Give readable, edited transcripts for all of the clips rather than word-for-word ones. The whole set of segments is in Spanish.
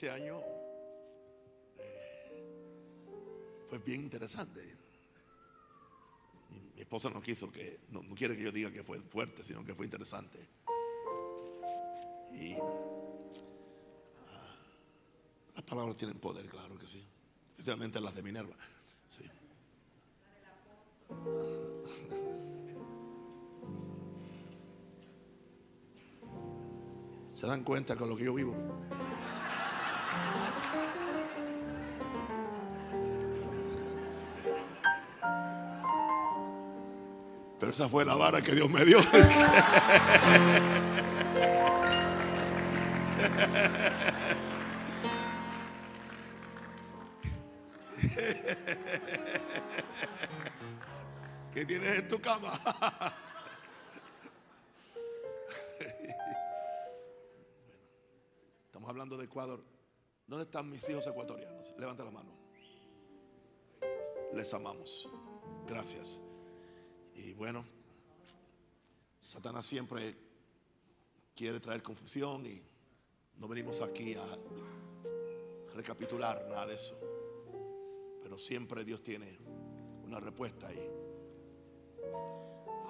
este año fue bien interesante. Mi esposa no quiere que yo diga que fue fuerte, sino que fue interesante. Y las palabras tienen poder, claro que sí. Especialmente las de Minerva. Sí. ¿Se dan cuenta con lo que yo vivo? Pero esa fue la vara que Dios me dio. ¿Qué tienes en tu cama? Estamos hablando de Ecuador. ¿Dónde están mis hijos ecuatorianos? Levanta la mano. Les amamos. Gracias. Y bueno, Satanás siempre quiere traer confusión y no venimos aquí a recapitular nada de eso. Pero siempre Dios tiene una respuesta y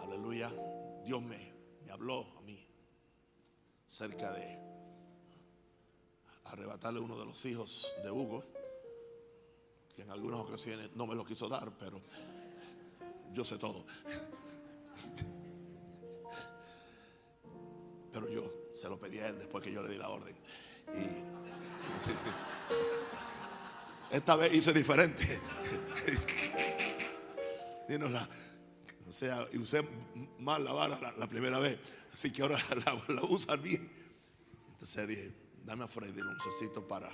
aleluya, Dios me habló a mí cerca de arrebatarle uno de los hijos de Hugo, que en algunas ocasiones no me lo quiso dar, pero yo sé todo. Pero yo se lo pedí a él después que yo le di la orden. Y esta vez hice diferente. O sea, usé mal la vara la primera vez. Así que ahora la usan bien. Entonces dije, dame a Freddy un necesito para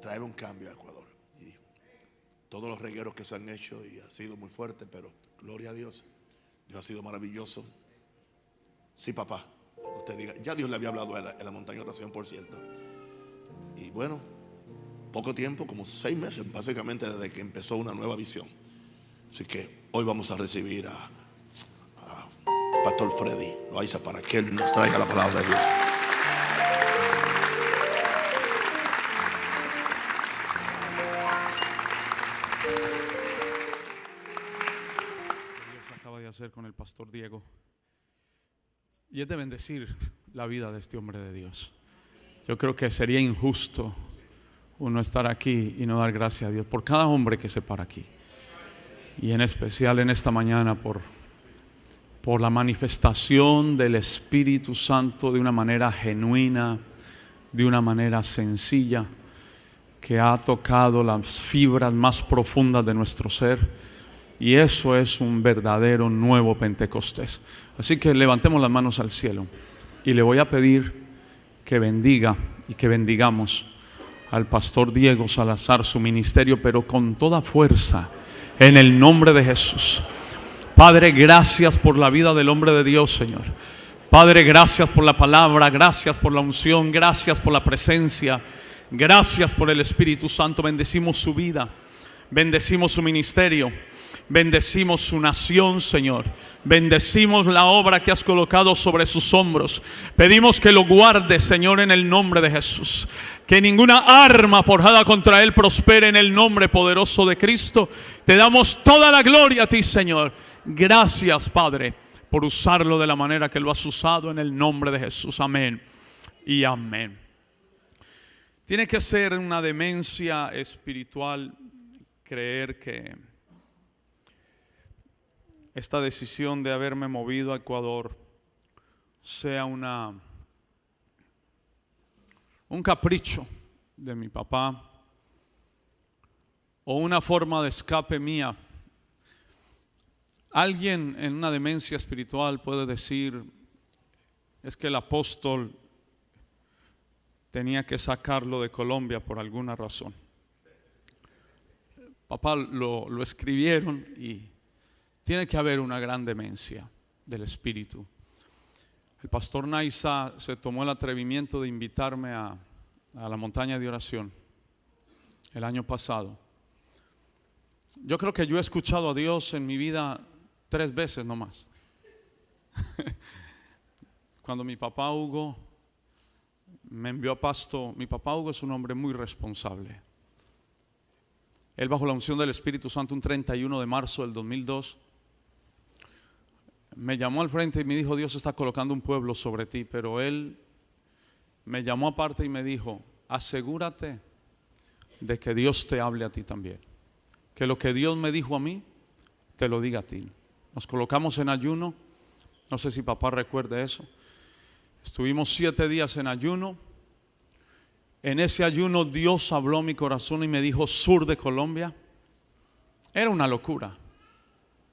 traer un cambio a Ecuador. Y todos los regueros que se han hecho, y ha sido muy fuerte, pero gloria a Dios. Dios ha sido maravilloso. Sí, papá. Usted diga, ya Dios le había hablado en la montaña de oración, por cierto. Y bueno, poco tiempo, como 6 meses básicamente desde que empezó una nueva visión. Así que hoy vamos a recibir a Pastor Freddy Loaiza para que él nos traiga la palabra de Dios. Dios acaba de hacer con el pastor Diego, y es de bendecir la vida de este hombre de Dios. Yo creo que sería injusto uno estar aquí y no dar gracias a Dios por cada hombre que se para aquí, y en especial en esta mañana por la manifestación del Espíritu Santo de una manera genuina, de una manera sencilla, que ha tocado las fibras más profundas de nuestro ser. Y eso es un verdadero nuevo Pentecostés. Así que levantemos las manos al cielo y le voy a pedir que bendiga y que bendigamos al pastor Diego Salazar, su ministerio, pero con toda fuerza, en el nombre de Jesús. Padre, gracias por la vida del hombre de Dios, Señor. Padre, gracias por la palabra, gracias por la unción, gracias por la presencia, gracias por el Espíritu Santo. Bendecimos su vida, bendecimos su ministerio, bendecimos su nación, Señor. Bendecimos la obra que has colocado sobre sus hombros. Pedimos que lo guardes, Señor, en el nombre de Jesús. Que ninguna arma forjada contra él prospere en el nombre poderoso de Cristo. Te damos toda la gloria a ti, Señor. Gracias, Padre, por usarlo de la manera que lo has usado, en el nombre de Jesús. Amén y amén. Tiene que ser una demencia espiritual creer que esta decisión de haberme movido a Ecuador sea un capricho de mi papá o una forma de escape mía. Alguien en una demencia espiritual puede decir, es que el apóstol tenía que sacarlo de Colombia por alguna razón. Papá lo escribieron y tiene que haber una gran demencia del espíritu. El pastor Naiza se tomó el atrevimiento de invitarme a la montaña de oración el año pasado. Yo creo que yo he escuchado a Dios en mi vida 3 veces nomás. Cuando mi papá Hugo me envió a Pasto. Mi papá Hugo es un hombre muy responsable. Él, bajo la unción del Espíritu Santo, un 31 de marzo del 2002, me llamó al frente y me dijo: Dios está colocando un pueblo sobre ti. Pero él me llamó aparte y me dijo: asegúrate de que Dios te hable a ti también, que lo que Dios me dijo a mí te lo diga a ti. Nos colocamos en ayuno. No sé si papá recuerde eso. Estuvimos 7 días en ayuno. En ese ayuno Dios habló a mi corazón y me dijo: sur de Colombia. Era una locura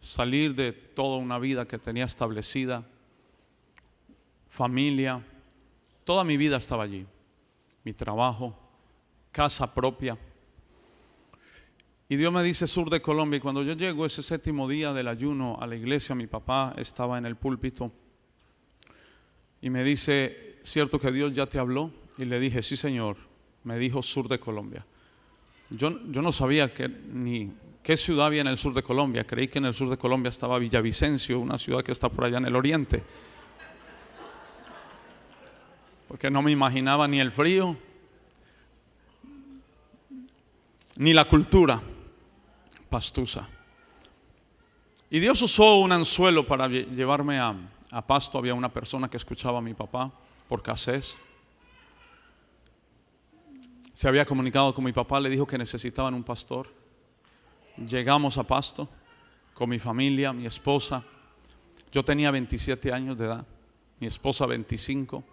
salir de toda una vida que tenía establecida, familia, toda mi vida estaba allí, mi trabajo, casa propia. Y Dios me dice: sur de Colombia. Y cuando yo llego ese 7º día del ayuno a la iglesia, mi papá estaba en el púlpito y me dice: ¿cierto que Dios ya te habló? Y le dije: sí, Señor. Me dijo: sur de Colombia. Yo no sabía ni qué ciudad había en el sur de Colombia. Creí que en el sur de Colombia estaba Villavicencio, una ciudad que está por allá en el oriente, porque no me imaginaba ni el frío ni la cultura pastusa. Y Dios usó un anzuelo para llevarme a Pasto. Había una persona que escuchaba a mi papá por casés. Se había comunicado con mi papá, le dijo que necesitaban un pastor. Llegamos a Pasto con mi familia, mi esposa. Yo tenía 27 años de edad, mi esposa 25.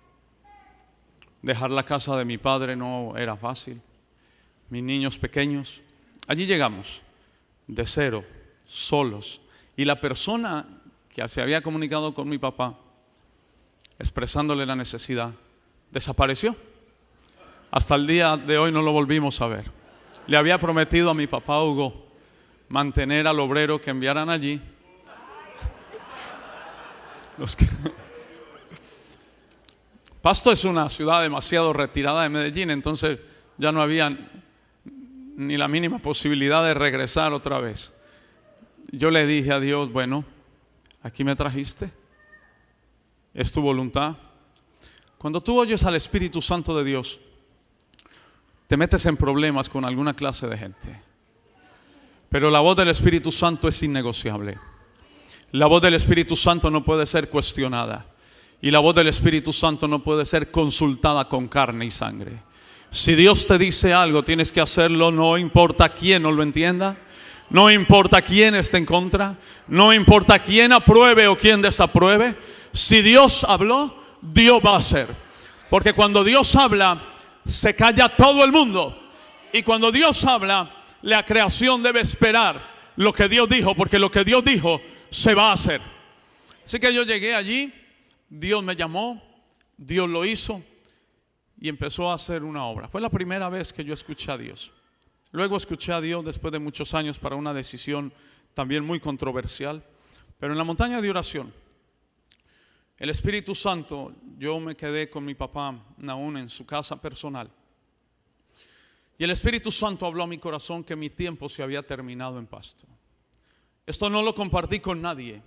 Dejar la casa de mi padre no era fácil. Mis niños pequeños. Allí llegamos de cero, solos. Y la persona que se había comunicado con mi papá, expresándole la necesidad, desapareció. Hasta el día de hoy no lo volvimos a ver. Le había prometido a mi papá Hugo mantener al obrero que enviaran allí. Pasto es una ciudad demasiado retirada de Medellín, entonces ya no había ni la mínima posibilidad de regresar otra vez. Yo le dije a Dios: bueno, aquí me trajiste, es tu voluntad. Cuando tú oyes al Espíritu Santo de Dios, te metes en problemas con alguna clase de gente, pero la voz del Espíritu Santo es innegociable. La voz del Espíritu Santo no puede ser cuestionada, y la voz del Espíritu Santo no puede ser consultada con carne y sangre. Si Dios te dice algo, tienes que hacerlo, no importa quién no lo entienda, no importa quién esté en contra, no importa quién apruebe o quién desapruebe. Si Dios habló, Dios va a hacer, porque cuando Dios habla, se calla todo el mundo. Y cuando Dios habla, la creación debe esperar lo que Dios dijo, porque lo que Dios dijo se va a hacer. Así que yo llegué allí, Dios me llamó, Dios lo hizo y empezó a hacer una obra. Fue la primera vez que yo escuché a Dios. Luego escuché a Dios después de muchos años para una decisión también muy controversial. Pero en la montaña de oración, el Espíritu Santo, yo me quedé con mi papá aún en su casa personal. Y el Espíritu Santo habló a mi corazón que mi tiempo se había terminado en Pasto. Esto no lo compartí con nadie.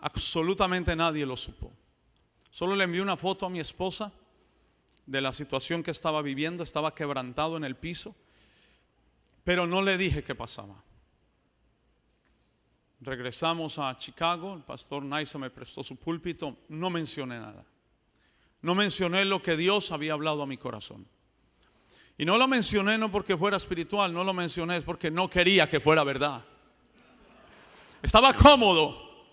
Absolutamente nadie lo supo. Solo le envié una foto a mi esposa de la situación que estaba viviendo. Estaba quebrantado en el piso, pero no le dije qué pasaba. Regresamos a Chicago, el pastor Naisa me prestó su púlpito. No mencioné nada. No mencioné lo que Dios había hablado a mi corazón. Y no lo mencioné no porque fuera espiritual, no lo mencioné es porque no quería que fuera verdad. Estaba cómodo,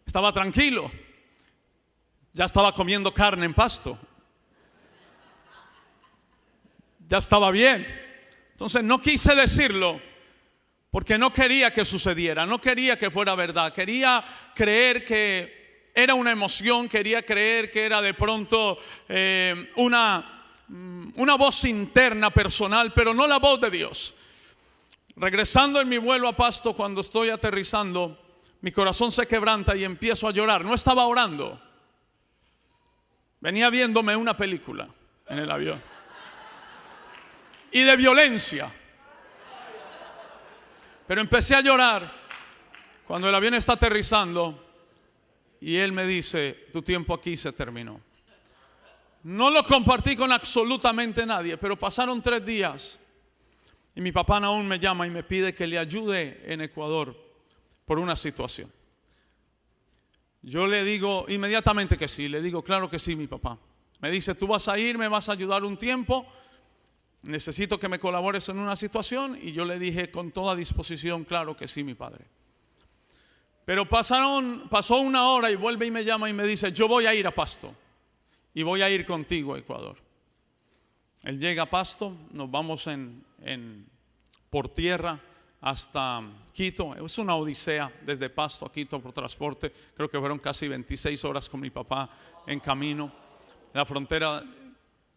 estaba tranquilo, ya estaba comiendo carne en Pasto, ya estaba bien. Entonces no quise decirlo porque no quería que sucediera, no quería que fuera verdad. Quería creer que era una emoción, quería creer que era de pronto una voz interna personal, pero no la voz de Dios. Regresando en mi vuelo a Pasto, cuando estoy aterrizando, mi corazón se quebranta y empiezo a llorar. No estaba orando, venía viéndome una película en el avión y de violencia. Pero empecé a llorar cuando el avión está aterrizando y él me dice: tu tiempo aquí se terminó. No lo compartí con absolutamente nadie, pero pasaron 3 días y mi papá aún me llama y me pide que le ayude en Ecuador por una situación. Yo le digo inmediatamente que sí, le digo claro que sí, mi papá. Me dice, tú vas a ir, me vas a ayudar un tiempo, necesito que me colabores en una situación. Y yo le dije con toda disposición, claro que sí, mi padre. Pero pasó 1 hora y vuelve y me llama y me dice, yo voy a ir a Pasto y voy a ir contigo a Ecuador. Él llega a Pasto, nos vamos por tierra hasta Quito. Es una odisea desde Pasto a Quito por transporte. Creo que fueron casi 26 horas con mi papá en camino. La frontera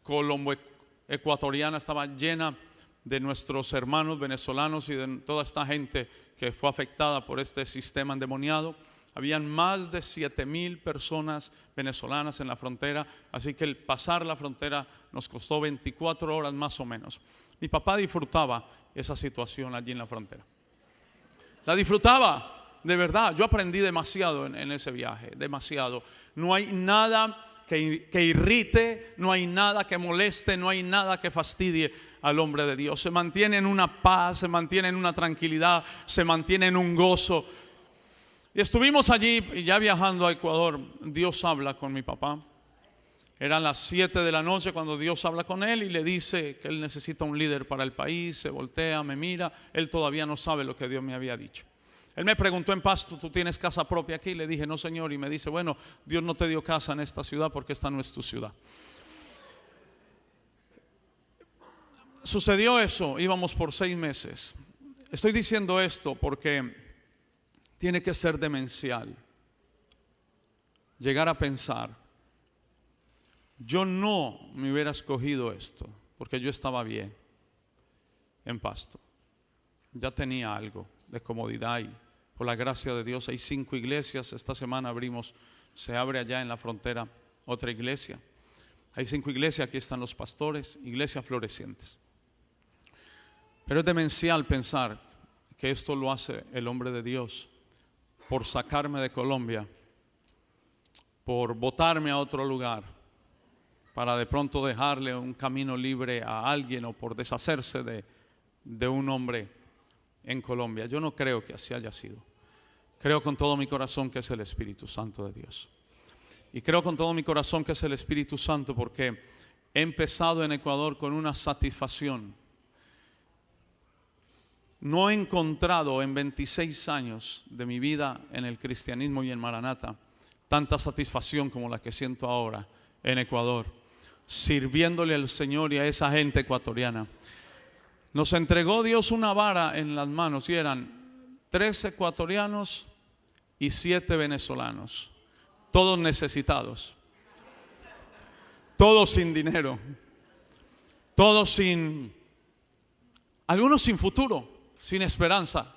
colombo-ecuatoriana estaba llena de nuestros hermanos venezolanos y de toda esta gente que fue afectada por este sistema endemoniado. Habían más de 7,000 personas venezolanas en la frontera, así que el pasar la frontera nos costó 24 horas más o menos. Mi papá disfrutaba esa situación allí en la frontera. La disfrutaba, de verdad. Yo aprendí demasiado en ese viaje, demasiado. No hay nada que irrite, no hay nada que moleste, no hay nada que fastidie al hombre de Dios. Se mantiene en una paz, se mantiene en una tranquilidad, se mantiene en un gozo. Y estuvimos allí y ya viajando a Ecuador, Dios habla con mi papá. Eran las 7 de la noche cuando Dios habla con él y le dice que él necesita un líder para el país. Se voltea, me mira, él todavía no sabe lo que Dios me había dicho. Él me preguntó en Pasto, ¿tú tienes casa propia aquí? Le dije, no señor, y me dice, bueno, Dios no te dio casa en esta ciudad porque esta no es tu ciudad. Sucedió eso, íbamos por 6 meses. Estoy diciendo esto porque tiene que ser demencial llegar a pensar, yo no me hubiera escogido esto porque yo estaba bien en Pasto. Ya tenía algo de comodidad y por la gracia de Dios hay 5 iglesias. Esta semana se abre allá en la frontera otra iglesia. Hay 5 iglesias, aquí están los pastores, iglesias florecientes. Pero es demencial pensar que esto lo hace el hombre de Dios por sacarme de Colombia, por botarme a otro lugar, para de pronto dejarle un camino libre a alguien o por deshacerse de un hombre en Colombia. Yo no creo que así haya sido. Creo con todo mi corazón que es el Espíritu Santo de Dios. Y creo con todo mi corazón que es el Espíritu Santo porque he empezado en Ecuador con una satisfacción. No he encontrado en 26 años de mi vida en el cristianismo y en Maranata tanta satisfacción como la que siento ahora en Ecuador, sirviéndole al Señor y a esa gente ecuatoriana. Nos entregó Dios una vara en las manos y eran 3 ecuatorianos y 7 venezolanos, todos necesitados, todos sin dinero, todos algunos sin futuro, sin esperanza.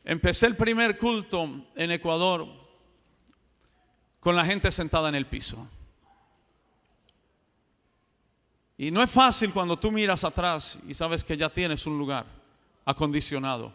Empecé el primer culto en Ecuador con la gente sentada en el piso. Y no es fácil cuando tú miras atrás y sabes que ya tienes un lugar acondicionado.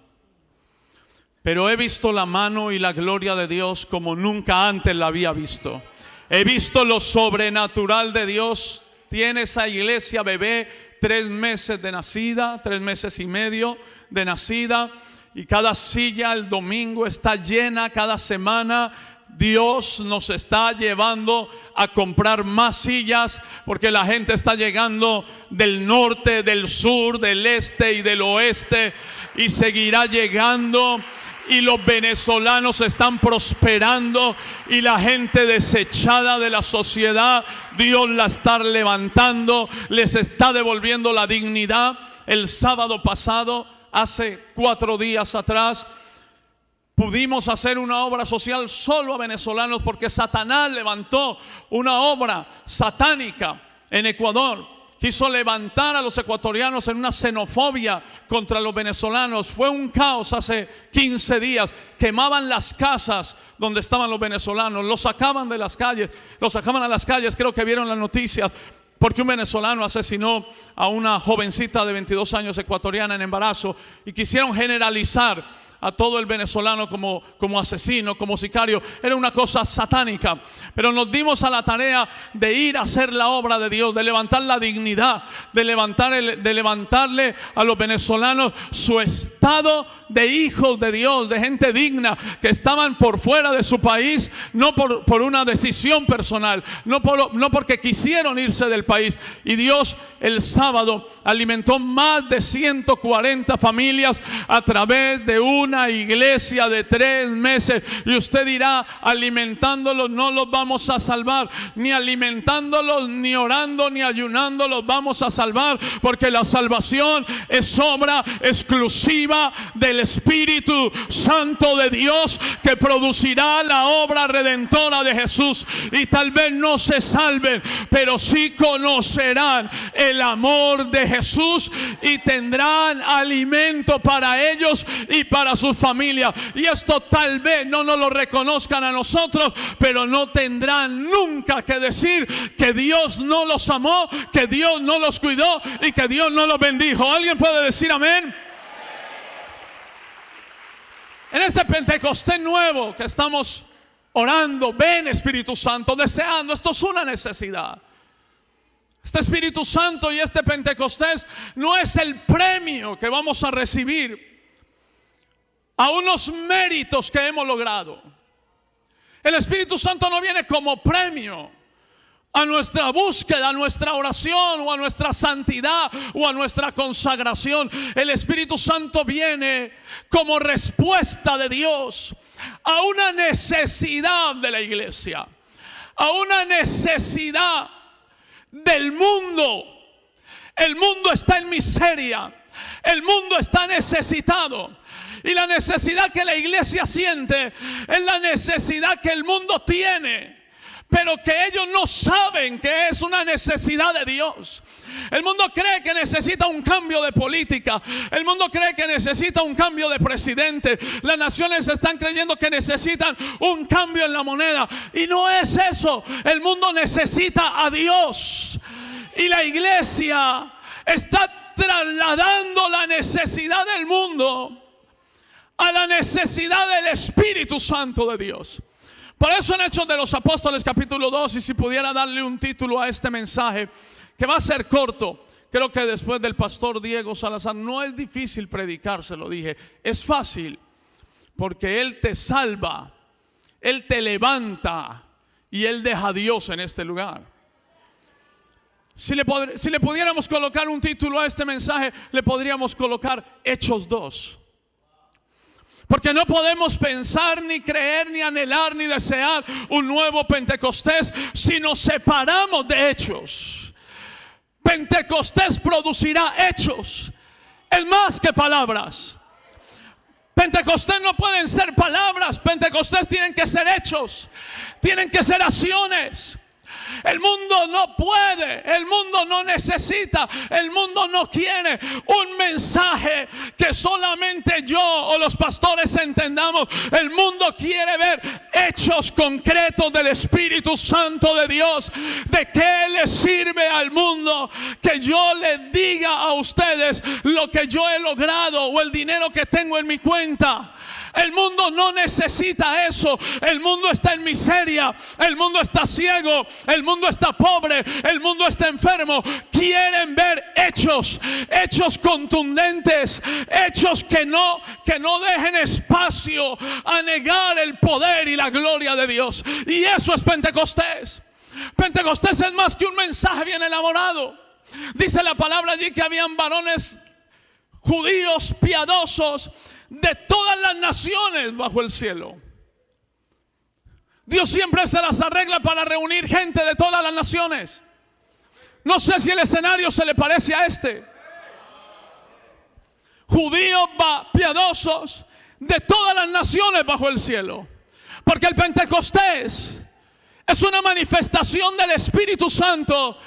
Pero he visto la mano y la gloria de Dios como nunca antes la había visto. He visto lo sobrenatural de Dios. Tiene esa iglesia bebé 3 meses de nacida, 3 meses y medio de nacida. Y cada silla el domingo está llena, cada semana. Dios nos está llevando a comprar más sillas porque la gente está llegando del norte, del sur, del este y del oeste y seguirá llegando. Y los venezolanos están prosperando y la gente desechada de la sociedad, Dios la está levantando, les está devolviendo la dignidad. El sábado pasado, hace 4 días atrás, pudimos hacer una obra social solo a venezolanos porque Satanás levantó una obra satánica en Ecuador. Quiso levantar a los ecuatorianos en una xenofobia contra los venezolanos. Fue un caos hace 15 días. Quemaban las casas donde estaban los venezolanos. Los sacaban de las calles. Los sacaban a las calles. Creo que vieron las noticias. Porque un venezolano asesinó a una jovencita de 22 años ecuatoriana en embarazo. Y quisieron generalizar a todo el venezolano como asesino, como sicario. Era una cosa satánica. Pero nos dimos a la tarea de ir a hacer la obra de Dios, de levantar la dignidad, de levantarle a los venezolanos su estado de hijos de Dios, de gente digna, que estaban por fuera de su país, no por una decisión personal, no porque quisieron irse del país. Y Dios el sábado alimentó más de 140 familias a través de una iglesia de 3 meses. Y usted dirá, alimentándolos no los vamos a salvar, ni alimentándolos, ni orando, ni ayunando los vamos a salvar, porque la salvación es obra exclusiva del Espíritu Santo de Dios, que producirá la obra redentora de Jesús. Y tal vez no se salven, pero sí conocerán el amor de Jesús y tendrán alimento para ellos y para sus familias. Y esto tal vez no nos lo reconozcan a nosotros, pero no tendrán nunca que decir que Dios no los amó, que Dios no los cuidó y que Dios no los bendijo. ¿Alguien puede decir amén? En este Pentecostés nuevo que estamos orando, ven Espíritu Santo, deseando, esto es una necesidad. Este Espíritu Santo y este Pentecostés no es el premio que vamos a recibir a unos méritos que hemos logrado. El Espíritu Santo no viene como premio a nuestra búsqueda, a nuestra oración o a nuestra santidad o a nuestra consagración. El Espíritu Santo viene como respuesta de Dios a una necesidad de la iglesia, a una necesidad del mundo. El mundo está en miseria, el mundo está necesitado. Y la necesidad que la iglesia siente es la necesidad que el mundo tiene, pero que ellos no saben que es una necesidad de Dios. El mundo cree que necesita un cambio de política. El mundo cree que necesita un cambio de presidente. Las naciones están creyendo que necesitan un cambio en la moneda. Y no es eso. El mundo necesita a Dios. Y la iglesia está trasladando la necesidad del mundo a la necesidad del Espíritu Santo de Dios. Por eso en Hechos de los Apóstoles capítulo 2, y si pudiera darle un título a este mensaje, que va a ser corto, creo que después del pastor Diego Salazar, no es difícil predicar, se lo dije, es fácil, porque Él te salva, Él te levanta y Él deja a Dios en este lugar. Si le pudiéramos colocar un título a este mensaje, le podríamos colocar Hechos 2. Porque no podemos pensar, ni creer, ni anhelar, ni desear un nuevo Pentecostés si nos separamos de Hechos. Pentecostés producirá hechos, es más que palabras. Pentecostés no pueden ser palabras, Pentecostés tienen que ser hechos, tienen que ser acciones. El mundo no puede, el mundo no necesita, el mundo no quiere un mensaje que solamente yo o los pastores entendamos. El mundo quiere ver hechos concretos del Espíritu Santo de Dios. ¿De qué le sirve al mundo que yo les diga a ustedes lo que yo he logrado o el dinero que tengo en mi cuenta? El mundo no necesita eso. El mundo está en miseria, el mundo está ciego, el mundo está pobre, el mundo está enfermo. Quieren ver hechos, hechos contundentes, hechos que no dejen espacio a negar el poder y la gloria de Dios. Y eso es Pentecostés. Pentecostés es más que un mensaje bien elaborado. Dice la palabra allí que habían varones judíos piadosos de todas las naciones bajo el cielo. Dios siempre se las arregla para reunir gente de todas las naciones. No sé si el escenario se le parece a este. Judíos piadosos de todas las naciones bajo el cielo. Porque el Pentecostés es una manifestación del Espíritu Santo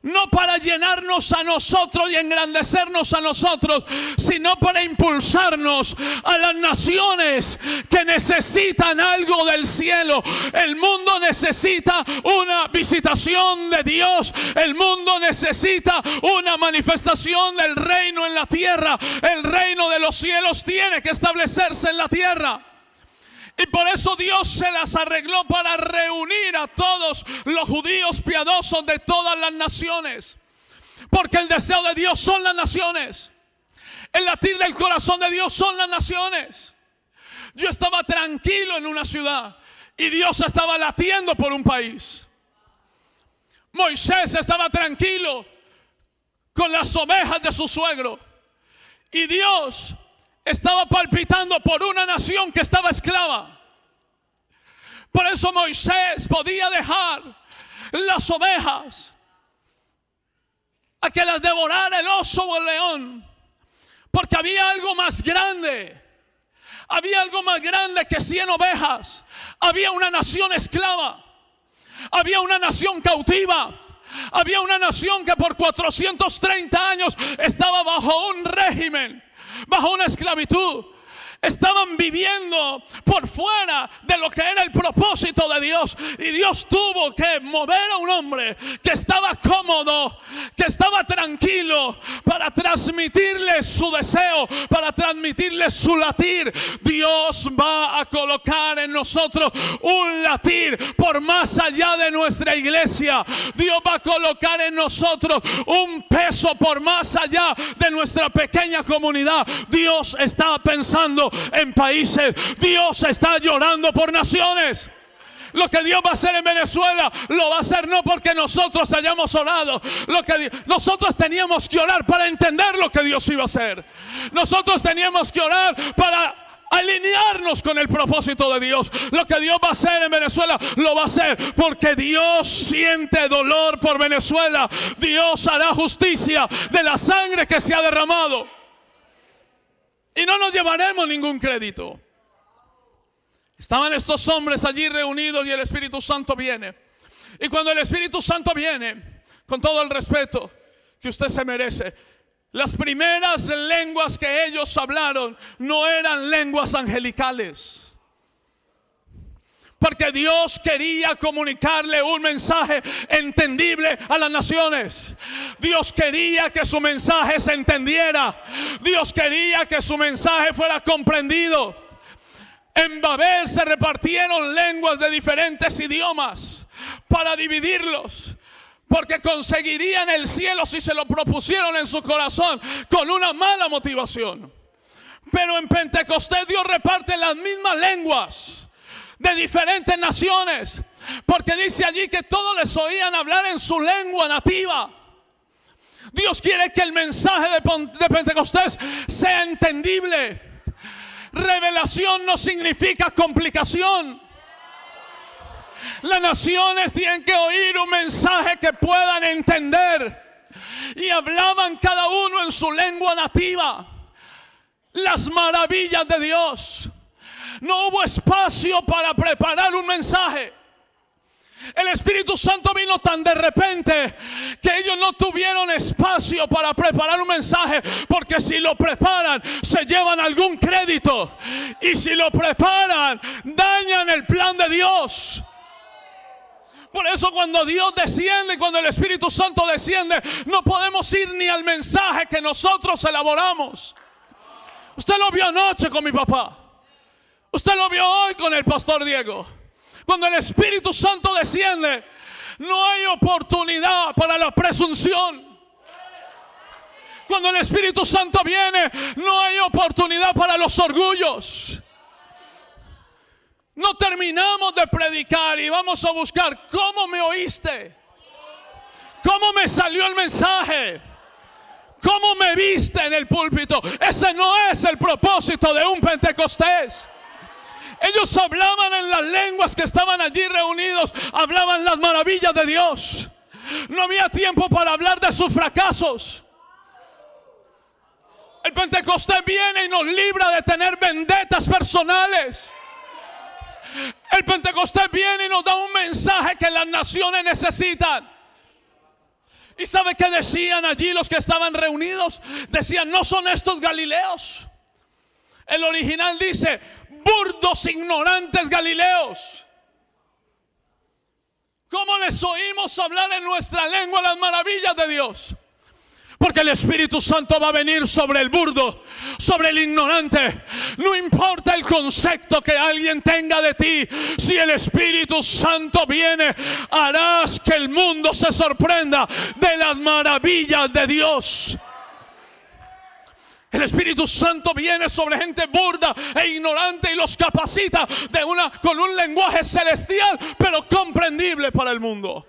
no para llenarnos a nosotros y engrandecernos a nosotros, sino para impulsarnos a las naciones que necesitan algo del cielo. El mundo necesita una visitación de Dios. El mundo necesita una manifestación del reino en la tierra. El reino de los cielos tiene que establecerse en la tierra. Y por eso Dios se las arregló para reunir a todos los judíos piadosos de todas las naciones. Porque el deseo de Dios son las naciones. El latir del corazón de Dios son las naciones. Yo estaba tranquilo en una ciudad y Dios estaba latiendo por un país. Moisés estaba tranquilo con las ovejas de su suegro y Dios estaba palpitando por una nación que estaba esclava. Por eso Moisés podía dejar las ovejas a que las devorara el oso o el león, porque había algo más grande. Había algo más grande que 100 ovejas. Había una nación esclava. Había una nación cautiva. Había una nación que por 430 años estaba bajo un régimen, bajo una esclavitud. Estaban viviendo por fuera de lo que era el propósito de Dios. Y Dios tuvo que mover a un hombre que estaba cómodo, que estaba tranquilo, para transmitirle su deseo, para transmitirle su latir. Dios va a colocar en nosotros un latir por más allá de nuestra iglesia. Dios va a colocar en nosotros un peso por más allá de nuestra pequeña comunidad. Dios está pensando en países. Dios está llorando por naciones. Lo que Dios va a hacer en Venezuela lo va a hacer no porque nosotros hayamos orado. Nosotros teníamos que orar para entender lo que Dios iba a hacer. Nosotros teníamos que orar para alinearnos con el propósito de Dios. Lo que Dios va a hacer en Venezuela lo va a hacer porque Dios siente dolor por Venezuela. Dios hará justicia de la sangre que se ha derramado. Y no nos llevaremos ningún crédito. Estaban estos hombres allí reunidos y el Espíritu Santo viene. Y cuando el Espíritu Santo viene, con todo el respeto que usted se merece, las primeras lenguas que ellos hablaron no eran lenguas angelicales. Porque Dios quería comunicarle un mensaje entendible a las naciones. Dios quería que su mensaje se entendiera. Dios quería que su mensaje fuera comprendido. En Babel se repartieron lenguas de diferentes idiomas para dividirlos, porque conseguirían el cielo si se lo propusieron en su corazón con una mala motivación. Pero en Pentecostés Dios reparte las mismas lenguas de diferentes naciones, porque dice allí que todos les oían hablar en su lengua nativa. Dios quiere que el mensaje de Pentecostés sea entendible. Revelación no significa complicación. Las naciones tienen que oír un mensaje que puedan entender. Y hablaban cada uno en su lengua nativa las maravillas de Dios. No hubo espacio para preparar un mensaje. El Espíritu Santo vino tan de repente que ellos no tuvieron espacio para preparar un mensaje, porque si lo preparan se llevan algún crédito, y si lo preparan dañan el plan de Dios. Por eso cuando Dios desciende, cuando el Espíritu Santo desciende, no podemos ir ni al mensaje que nosotros elaboramos. Usted lo vio anoche con mi papá. Usted lo vio hoy con el pastor Diego. Cuando el Espíritu Santo desciende, no hay oportunidad para la presunción. Cuando el Espíritu Santo viene, no hay oportunidad para los orgullos. No terminamos de predicar y vamos a buscar cómo me oíste, cómo me salió el mensaje, cómo me viste en el púlpito. Ese no es el propósito de un Pentecostés. Ellos hablaban en las lenguas que estaban allí reunidos, hablaban las maravillas de Dios. No había tiempo para hablar de sus fracasos. El Pentecostés viene y nos libra de tener vendetas personales. El Pentecostés viene y nos da un mensaje que las naciones necesitan. ¿Y sabe qué decían allí los que estaban reunidos? Decían, ¿no son estos galileos? El original dice, burdos, ignorantes galileos. ¿Cómo les oímos hablar en nuestra lengua las maravillas de Dios? Porque el Espíritu Santo va a venir sobre el burdo, sobre el ignorante. No importa el concepto que alguien tenga de ti, si el Espíritu Santo viene, harás que el mundo se sorprenda de las maravillas de Dios. El Espíritu Santo viene sobre gente burda e ignorante y los capacita con un lenguaje celestial, pero comprendible para el mundo.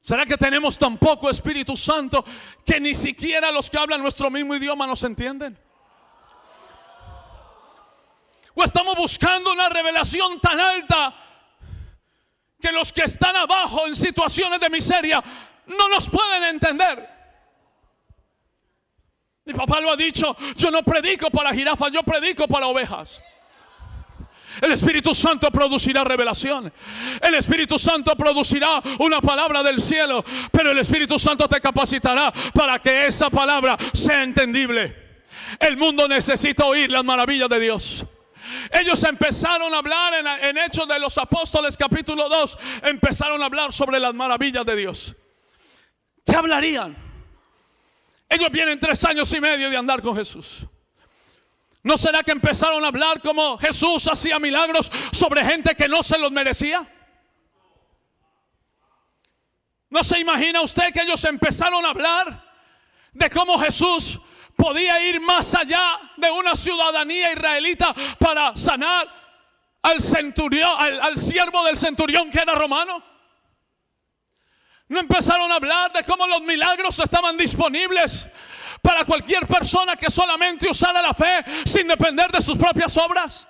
¿Será que tenemos tan poco Espíritu Santo que ni siquiera los que hablan nuestro mismo idioma nos entienden? ¿O estamos buscando una revelación tan alta que los que están abajo en situaciones de miseria no nos pueden entender? Mi papá lo ha dicho, yo no predico para jirafas, yo predico para ovejas. El Espíritu Santo producirá revelación. El Espíritu Santo producirá una palabra del cielo, pero el Espíritu Santo te capacitará para que esa palabra sea entendible. El mundo necesita oír las maravillas de Dios. Ellos empezaron a hablar en Hechos de los Apóstoles capítulo 2. Empezaron a hablar sobre las maravillas de Dios. ¿Qué hablarían? Ellos vienen 3 años y medio de andar con Jesús. ¿No será que empezaron a hablar como Jesús hacía milagros sobre gente que no se los merecía? ¿No se imagina usted que ellos empezaron a hablar de cómo Jesús podía ir más allá de una ciudadanía israelita para sanar al centurión, al siervo del centurión que era romano? ¿No empezaron a hablar de cómo los milagros estaban disponibles para cualquier persona que solamente usara la fe sin depender de sus propias obras?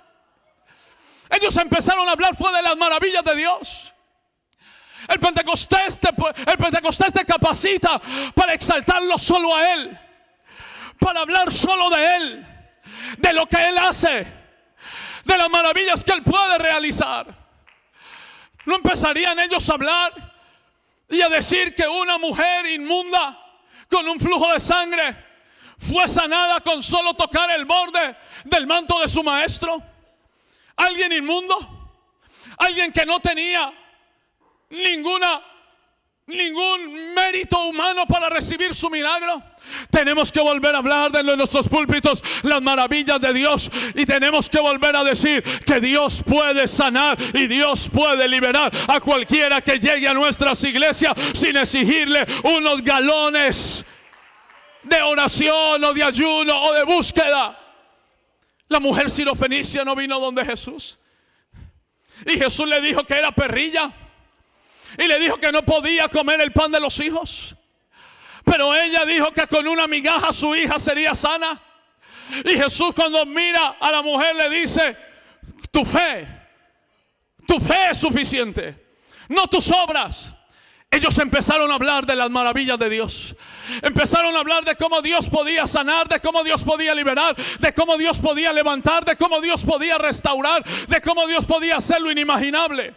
Ellos empezaron a hablar fue de las maravillas de Dios. El Pentecostés te capacita para exaltarlo solo a Él, para hablar solo de Él, de lo que Él hace, de las maravillas que Él puede realizar. ¿No empezarían ellos a hablar y a decir que una mujer inmunda con un flujo de sangre fue sanada con solo tocar el borde del manto de su maestro? Alguien inmundo, alguien que no tenía ningún mérito humano para recibir su milagro. Tenemos que volver a hablar de nuestros púlpitos las maravillas de Dios, y tenemos que volver a decir que Dios puede sanar y Dios puede liberar a cualquiera que llegue a nuestras iglesias sin exigirle unos galones de oración o de ayuno o de búsqueda. La mujer sirofenicia no vino donde Jesús, y Jesús le dijo que era perrilla, y le dijo que no podía comer el pan de los hijos, pero ella dijo que con una migaja su hija sería sana. Y Jesús, cuando mira a la mujer, le dice: tu fe es suficiente, no tus obras. Ellos empezaron a hablar de las maravillas de Dios. Empezaron a hablar de cómo Dios podía sanar, de cómo Dios podía liberar, de cómo Dios podía levantar, de cómo Dios podía restaurar, de cómo Dios podía hacer lo inimaginable,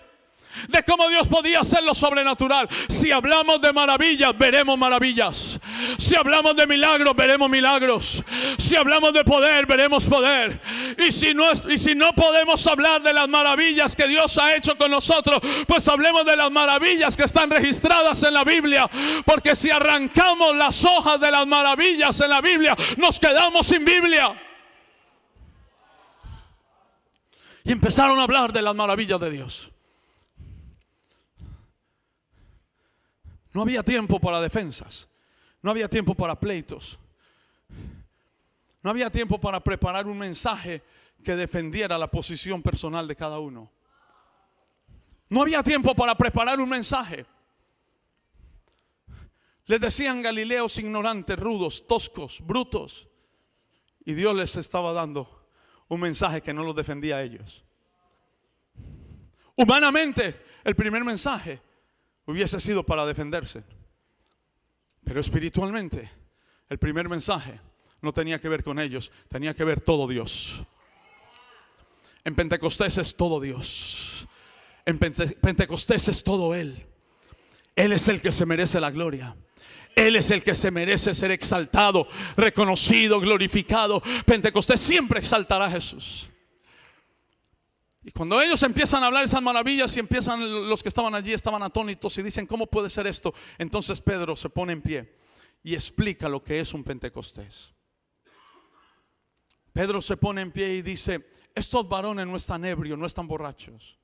de cómo Dios podía hacer lo sobrenatural. Si hablamos de maravillas, veremos maravillas. Si hablamos de milagros, veremos milagros. Si hablamos de poder, veremos poder. Y si no podemos hablar de las maravillas que Dios ha hecho con nosotros, pues hablemos de las maravillas que están registradas en la Biblia. Porque si arrancamos las hojas de las maravillas en la Biblia, nos quedamos sin Biblia. Y empezaron a hablar de las maravillas de Dios. No había tiempo para defensas, no había tiempo para pleitos, no había tiempo para preparar un mensaje que defendiera la posición personal de cada uno. No había tiempo para preparar un mensaje. Les decían galileos ignorantes, rudos, toscos, brutos, y Dios les estaba dando un mensaje que no los defendía a ellos. Humanamente, el primer mensaje hubiese sido para defenderse, pero espiritualmente el primer mensaje no tenía que ver con ellos, tenía que ver todo Dios. En Pentecostés es todo Dios. En Pentecostés es todo Él. Él es el que se merece la gloria. Él es el que se merece ser exaltado, reconocido, glorificado. Pentecostés siempre exaltará a Jesús. Y cuando ellos empiezan a hablar esas maravillas y empiezan, los que estaban allí estaban atónitos y dicen, ¿cómo puede ser esto? Entonces Pedro se pone en pie y explica lo que es un Pentecostés. Pedro se pone en pie y dice, estos varones no están ebrios, no están borrachos.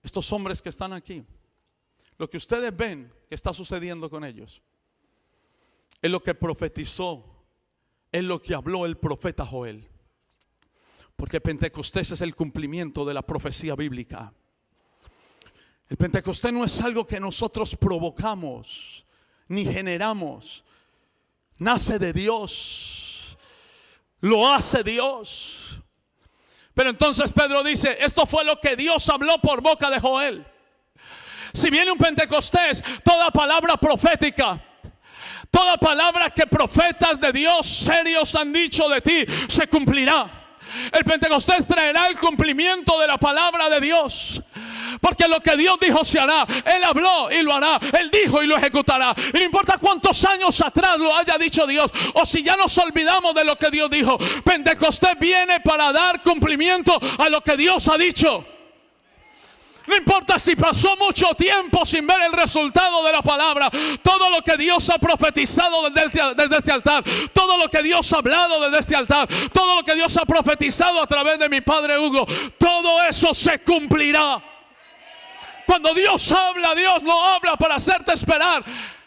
Estos hombres que están aquí, lo que ustedes ven que está sucediendo con ellos, es lo que profetizó, es lo que habló el profeta Joel. Porque Pentecostés es el cumplimiento de la profecía bíblica. El Pentecostés no es algo que nosotros provocamos ni generamos. Nace de Dios. Lo hace Dios. Pero entonces Pedro dice, esto fue lo que Dios habló por boca de Joel. Si viene un Pentecostés, toda palabra profética, toda palabra que profetas de Dios serios han dicho de ti, se cumplirá. El Pentecostés traerá el cumplimiento de la palabra de Dios. Porque lo que Dios dijo se hará. Él habló y lo hará. Él dijo y lo ejecutará. Y no importa cuántos años atrás lo haya dicho Dios, o si ya nos olvidamos de lo que Dios dijo, Pentecostés viene para dar cumplimiento a lo que Dios ha dicho. No importa si pasó mucho tiempo sin ver el resultado de la palabra. Todo lo que Dios ha profetizado desde este altar, todo lo que Dios ha hablado desde este altar, todo lo que Dios ha profetizado a través de mi padre Hugo, todo eso se cumplirá. Cuando Dios habla, Dios no habla para hacerte esperar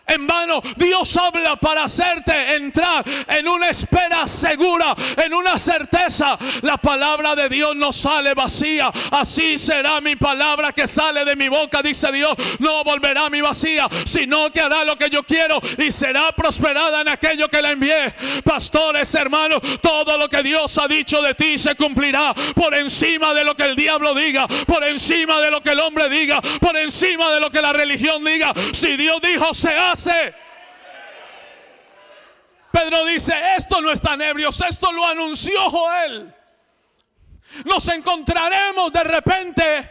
en vano. Dios habla para hacerte entrar en una espera segura, en una certeza. La palabra de Dios no sale vacía. Así será mi palabra que sale de mi boca, dice Dios. No volverá a mí vacía, sino que hará lo que yo quiero y será prosperada en aquello que la envié. Pastores, hermanos, todo lo que Dios ha dicho de ti se cumplirá. Por encima de lo que el diablo diga, por encima de lo que el hombre diga, por encima de lo que la religión diga. Si Dios dijo, se hace. Pedro dice, esto no están ebrios, esto lo anunció Joel. Nos encontraremos de repente,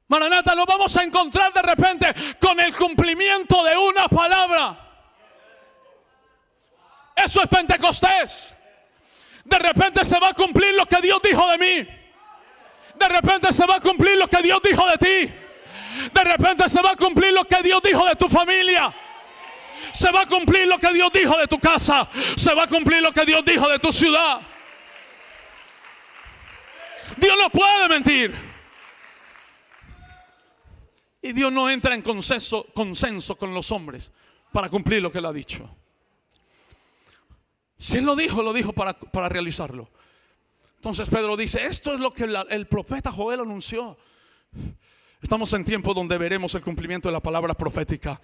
Maranata, nos vamos a encontrar de repente con el cumplimiento de una palabra. Eso es Pentecostés. De repente se va a cumplir lo que Dios dijo de mí. De repente se va a cumplir lo que Dios dijo de ti. De repente se va a cumplir lo que Dios dijo de tu familia. Se va a cumplir lo que Dios dijo de tu casa. Se va a cumplir lo que Dios dijo de tu ciudad. Dios no puede mentir. Y Dios no entra en consenso con los hombres para cumplir lo que Él ha dicho. Si Él lo dijo para realizarlo. Entonces Pedro dice, esto es lo que el profeta Joel anunció. Estamos en tiempo donde veremos el cumplimiento de la palabra profética.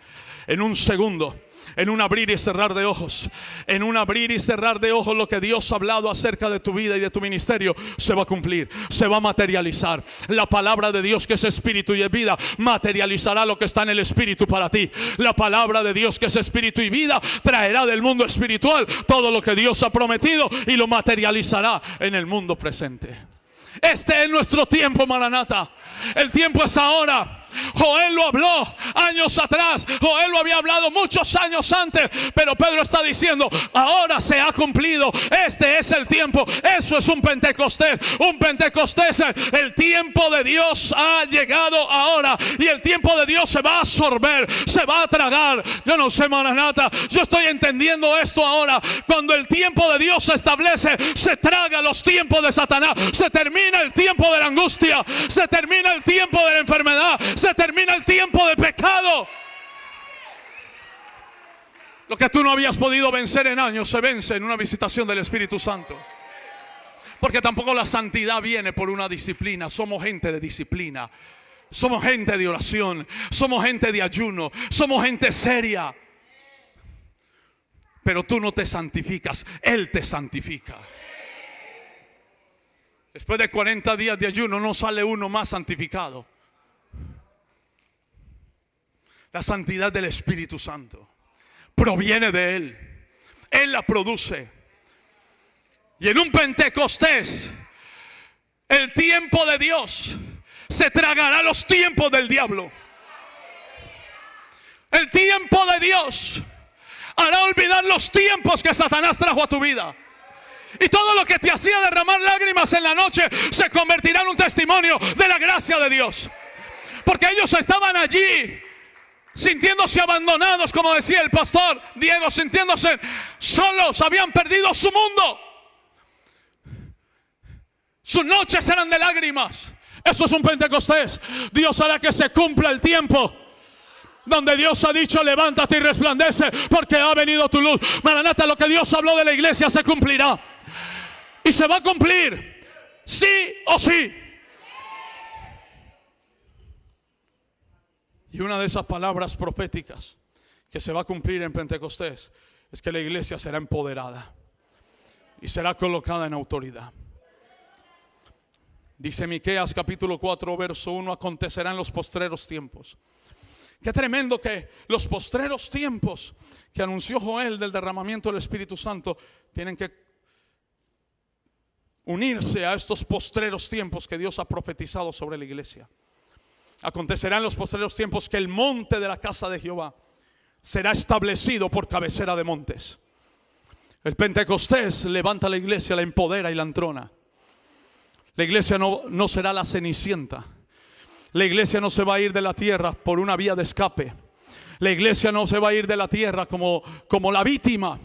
En un segundo, en un abrir y cerrar de ojos. En un abrir y cerrar de ojos, lo que Dios ha hablado acerca de tu vida y de tu ministerio se va a cumplir, se va a materializar. La palabra de Dios, que es espíritu y es vida, materializará lo que está en el espíritu para ti. La palabra de Dios, que es espíritu y vida, traerá del mundo espiritual todo lo que Dios ha prometido y lo materializará en el mundo presente. Este es nuestro tiempo, Maranata. El tiempo es ahora. Joel lo habló años atrás. Joel lo había hablado muchos años antes. Pero Pedro está diciendo, ahora se ha cumplido. Este es el tiempo. Eso es un Pentecostés. Un Pentecostés. El tiempo de Dios ha llegado ahora. Y el tiempo de Dios se va a absorber, se va a tragar. Yo no sé, Maranata, yo estoy entendiendo esto ahora. Cuando el tiempo de Dios se establece, se traga los tiempos de Satanás. Se termina el tiempo de la angustia. Se termina el tiempo de la enfermedad. Se termina el tiempo de pecado. Lo que tú no habías podido vencer en años se vence en una visitación del Espíritu Santo. Porque tampoco la santidad viene por una disciplina. Somos gente de disciplina. Somos gente de oración. Somos gente de ayuno. Somos gente seria. Pero tú no te santificas. Él te santifica. Después de 40 días de ayuno no sale uno más santificado. La santidad del Espíritu Santo proviene de Él. Él la produce. Y en un Pentecostés, el tiempo de Dios se tragará los tiempos del diablo. El tiempo de Dios hará olvidar los tiempos que Satanás trajo a tu vida. Y todo lo que te hacía derramar lágrimas en la noche se convertirá en un testimonio de la gracia de Dios. Porque ellos estaban allí sintiéndose abandonados, como decía el pastor Diego, sintiéndose solos, habían perdido su mundo. Sus noches eran de lágrimas. Eso es un Pentecostés. Dios hará que se cumpla el tiempo donde Dios ha dicho: levántate y resplandece, porque ha venido tu luz. Maranata, lo que Dios habló de la iglesia se cumplirá. Y se va a cumplir, sí o sí. Y una de esas palabras proféticas que se va a cumplir en Pentecostés es que la iglesia será empoderada y será colocada en autoridad. Dice Miqueas capítulo 4 verso 1: acontecerán los postreros tiempos. Qué tremendo que los postreros tiempos que anunció Joel del derramamiento del Espíritu Santo tienen que unirse a estos postreros tiempos que Dios ha profetizado sobre la iglesia. Acontecerán los postreros tiempos que el monte de la casa de Jehová será establecido por cabecera de montes. El Pentecostés levanta la iglesia, la empodera y la entrona. La iglesia no será la cenicienta. La iglesia no se va a ir de la tierra por una vía de escape. La iglesia no se va a ir de la tierra como la víctima,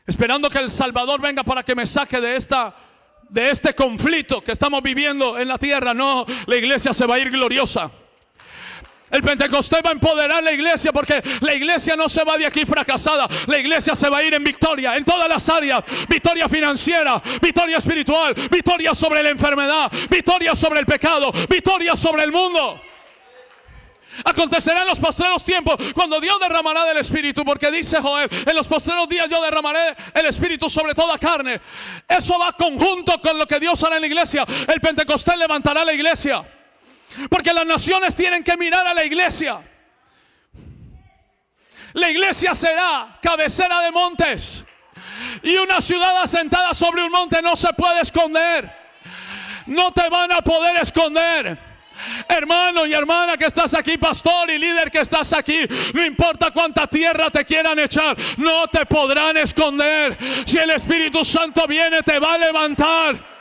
esperando que el Salvador venga para que me saque de este conflicto que estamos viviendo en la tierra. No, la iglesia se va a ir gloriosa. El Pentecostés va a empoderar la iglesia, porque la iglesia no se va de aquí fracasada. La iglesia se va a ir en victoria en todas las áreas. Victoria financiera, victoria espiritual, victoria sobre la enfermedad, victoria sobre el pecado, victoria sobre el mundo. Acontecerán los postreros tiempos cuando Dios derramará del Espíritu, porque dice Joel: en los postreros días yo derramaré el Espíritu sobre toda carne. Eso va conjunto con lo que Dios hará en la iglesia. El Pentecostés levantará la iglesia, porque las naciones tienen que mirar a la iglesia. La iglesia será cabecera de montes, y una ciudad asentada sobre un monte no se puede esconder. No te van a poder esconder. Hermano y hermana que estás aquí, pastor y líder que estás aquí, no importa cuánta tierra te quieran echar, no te podrán esconder. Si el Espíritu Santo viene, te va a levantar.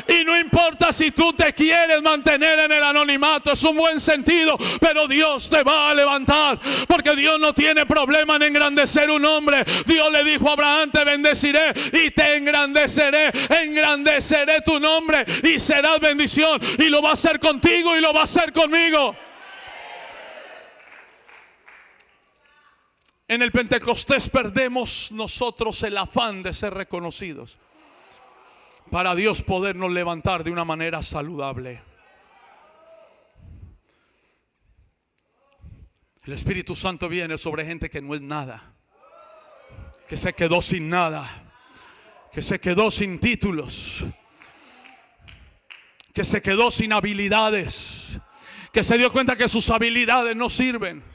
Y no importa si tú te quieres mantener en el anonimato, es un buen sentido, pero Dios te va a levantar, porque Dios no tiene problema en engrandecer un hombre. Dios le dijo a Abraham: te bendeciré y te engrandeceré tu nombre y serás bendición. Y lo va a hacer contigo y lo va a hacer conmigo. En el Pentecostés perdemos nosotros el afán de ser reconocidos, para Dios podernos levantar de una manera saludable. El Espíritu Santo viene sobre gente que no es nada, que se quedó sin nada, que se quedó sin títulos, que se quedó sin habilidades, que se dio cuenta que sus habilidades no sirven.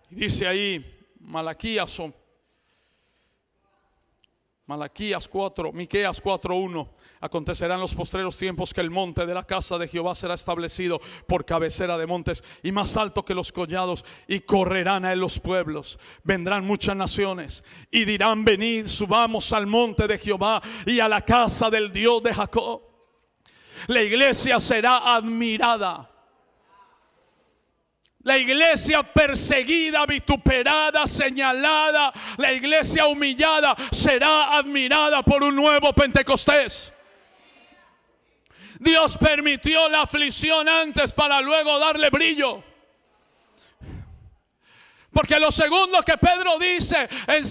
Dice ahí Miqueas 4:1: acontecerán los postreros tiempos que el monte de la casa de Jehová será establecido por cabecera de montes y más alto que los collados, y correrán a él los pueblos. Vendrán muchas naciones y dirán: venid, subamos al monte de Jehová y a la casa del Dios de Jacob. La iglesia será admirada. La iglesia perseguida, vituperada, señalada, la iglesia humillada será admirada por un nuevo Pentecostés. Dios permitió la aflicción antes para luego darle brillo. Porque lo segundo que Pedro dice,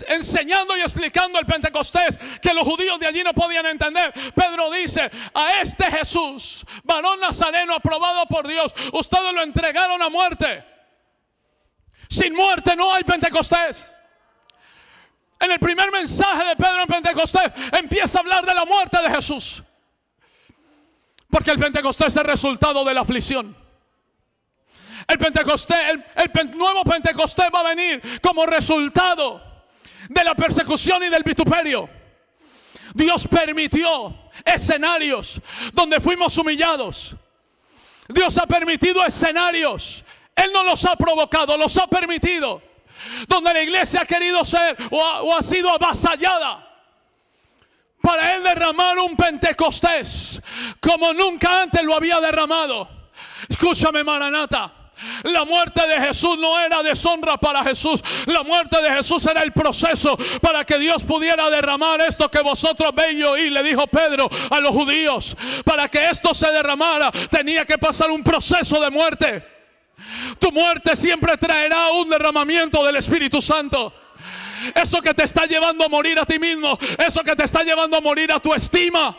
enseñando y explicando el Pentecostés, que los judíos de allí no podían entender, Pedro dice: a este Jesús, varón nazareno aprobado por Dios, ustedes lo entregaron a muerte. Sin muerte no hay Pentecostés. En el primer mensaje de Pedro en Pentecostés empieza a hablar de la muerte de Jesús, porque el Pentecostés es el resultado de la aflicción. El nuevo Pentecostés va a venir como resultado de la persecución y del vituperio. Dios permitió escenarios donde fuimos humillados, Dios ha permitido escenarios. Él no los ha provocado, los ha permitido. Donde la iglesia ha querido ser o ha sido avasallada. Para Él derramar un Pentecostés como nunca antes lo había derramado. Escúchame, Maranata. La muerte de Jesús no era deshonra para Jesús. La muerte de Jesús era el proceso para que Dios pudiera derramar esto que vosotros veis y oís. Le dijo Pedro a los judíos. Para que esto se derramara tenía que pasar un proceso de muerte. Tu muerte siempre traerá un derramamiento del Espíritu Santo. Eso que te está llevando a morir a ti mismo, eso que te está llevando a morir a tu estima,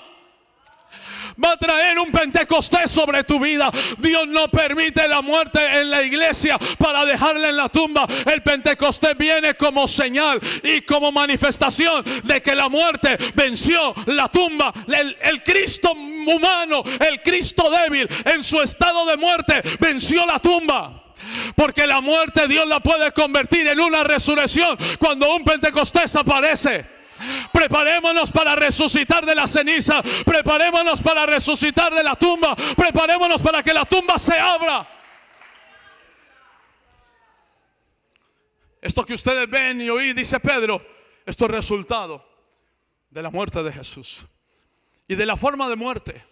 va a traer un Pentecostés sobre tu vida. Dios no permite la muerte en la iglesia para dejarla en la tumba. El Pentecostés viene como señal y como manifestación de que la muerte venció la tumba. El Cristo humano, el Cristo débil en su estado de muerte venció la tumba. Porque la muerte Dios la puede convertir en una resurrección cuando un Pentecostés aparece. Preparémonos para resucitar de la ceniza. Preparémonos para resucitar de la tumba. Preparémonos para que la tumba se abra. Esto que ustedes ven y oís, dice Pedro, esto es resultado de la muerte de Jesús. Y de la forma de muerte.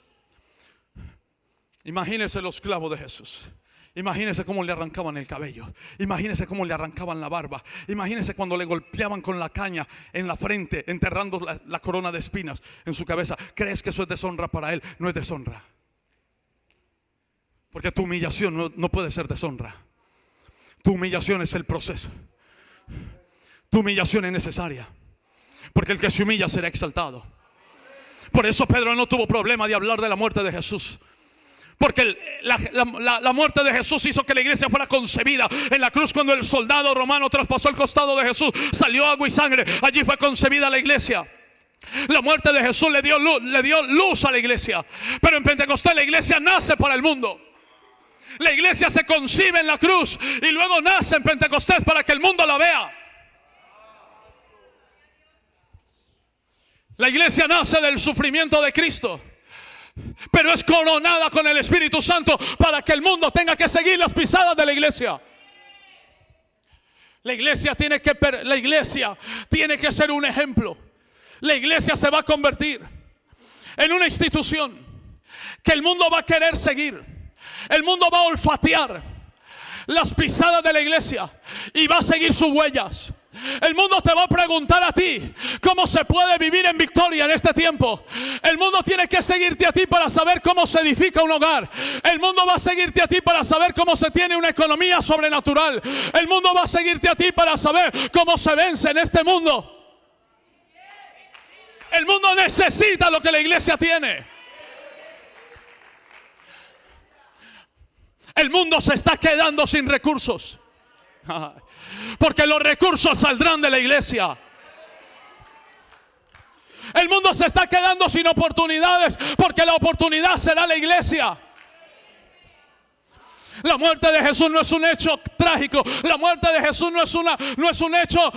Imagínense los clavos de Jesús. Imagínense cómo le arrancaban el cabello. Imagínense cómo le arrancaban la barba. Imagínense cuando le golpeaban con la caña en la frente, enterrando la corona de espinas en su cabeza. ¿Crees que eso es deshonra para Él? No es deshonra. Porque tu humillación no puede ser deshonra. Tu humillación es el proceso. Tu humillación es necesaria. Porque el que se humilla será exaltado. Por eso Pedro no tuvo problema de hablar de la muerte de Jesús. Porque la muerte de Jesús hizo que la iglesia fuera concebida. En la cruz, cuando el soldado romano traspasó el costado de Jesús, salió agua y sangre. Allí fue concebida la iglesia. La muerte de Jesús le dio luz a la iglesia. Pero en Pentecostés la iglesia nace para el mundo. La iglesia se concibe en la cruz y luego nace en Pentecostés para que el mundo la vea. La iglesia nace del sufrimiento de Cristo, pero es coronada con el Espíritu Santo para que el mundo tenga que seguir las pisadas de la iglesia. La iglesia tiene que ser un ejemplo. La iglesia se va a convertir en una institución que el mundo va a querer seguir. El mundo va a olfatear las pisadas de la iglesia y va a seguir sus huellas. El mundo te va a preguntar a ti cómo se puede vivir en victoria en este tiempo. El mundo tiene que seguirte a ti para saber cómo se edifica un hogar. El mundo va a seguirte a ti para saber cómo se tiene una economía sobrenatural. El mundo va a seguirte a ti para saber cómo se vence en este mundo. El mundo necesita lo que la iglesia tiene. El mundo se está quedando sin recursos. Porque los recursos saldrán de la iglesia. El mundo se está quedando sin oportunidades porque la oportunidad será la iglesia. La muerte de Jesús no es un hecho trágico. La muerte de Jesús no es un hecho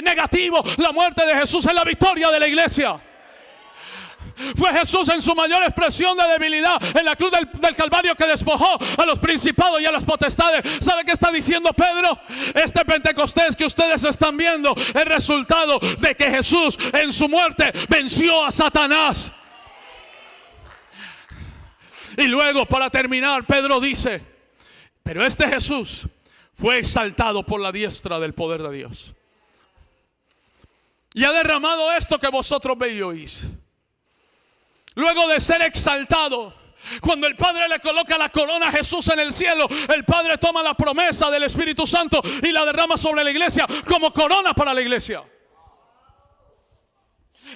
negativo. La muerte de Jesús es la victoria de la iglesia. Fue Jesús en su mayor expresión de debilidad en la cruz del Calvario que despojó a los principados y a las potestades. ¿Sabe qué está diciendo Pedro? Este Pentecostés que ustedes están viendo es resultado de que Jesús en su muerte venció a Satanás. Y luego, para terminar, Pedro dice: pero este Jesús fue exaltado por la diestra del poder de Dios y ha derramado esto que vosotros veis y oís. Luego de ser exaltado, cuando el Padre le coloca la corona a Jesús en el cielo, el Padre toma la promesa del Espíritu Santo y la derrama sobre la iglesia como corona para la iglesia.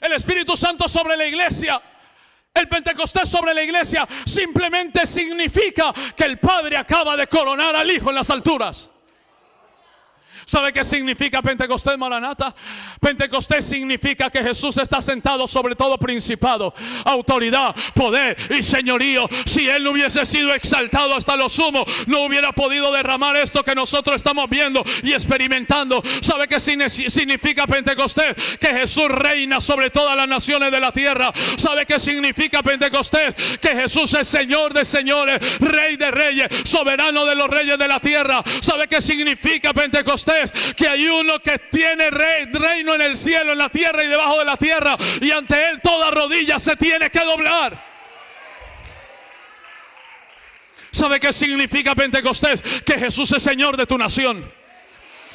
El Espíritu Santo sobre la iglesia, el Pentecostés sobre la iglesia, simplemente significa que el Padre acaba de coronar al Hijo en las alturas. ¿Sabe qué significa Pentecostés, Maranata? Pentecostés significa que Jesús está sentado sobre todo principado, autoridad, poder y señorío. Si Él no hubiese sido exaltado hasta lo sumo, no hubiera podido derramar esto que nosotros estamos viendo y experimentando. ¿Sabe qué significa Pentecostés? Que Jesús reina sobre todas las naciones de la tierra. ¿Sabe qué significa Pentecostés? Que Jesús es Señor de señores, Rey de reyes, soberano de los reyes de la tierra. ¿Sabe qué significa Pentecostés? Que hay uno que tiene reino en el cielo, en la tierra y debajo de la tierra, y ante Él toda rodilla se tiene que doblar. ¿Sabe qué significa Pentecostés? Que Jesús es Señor de tu nación.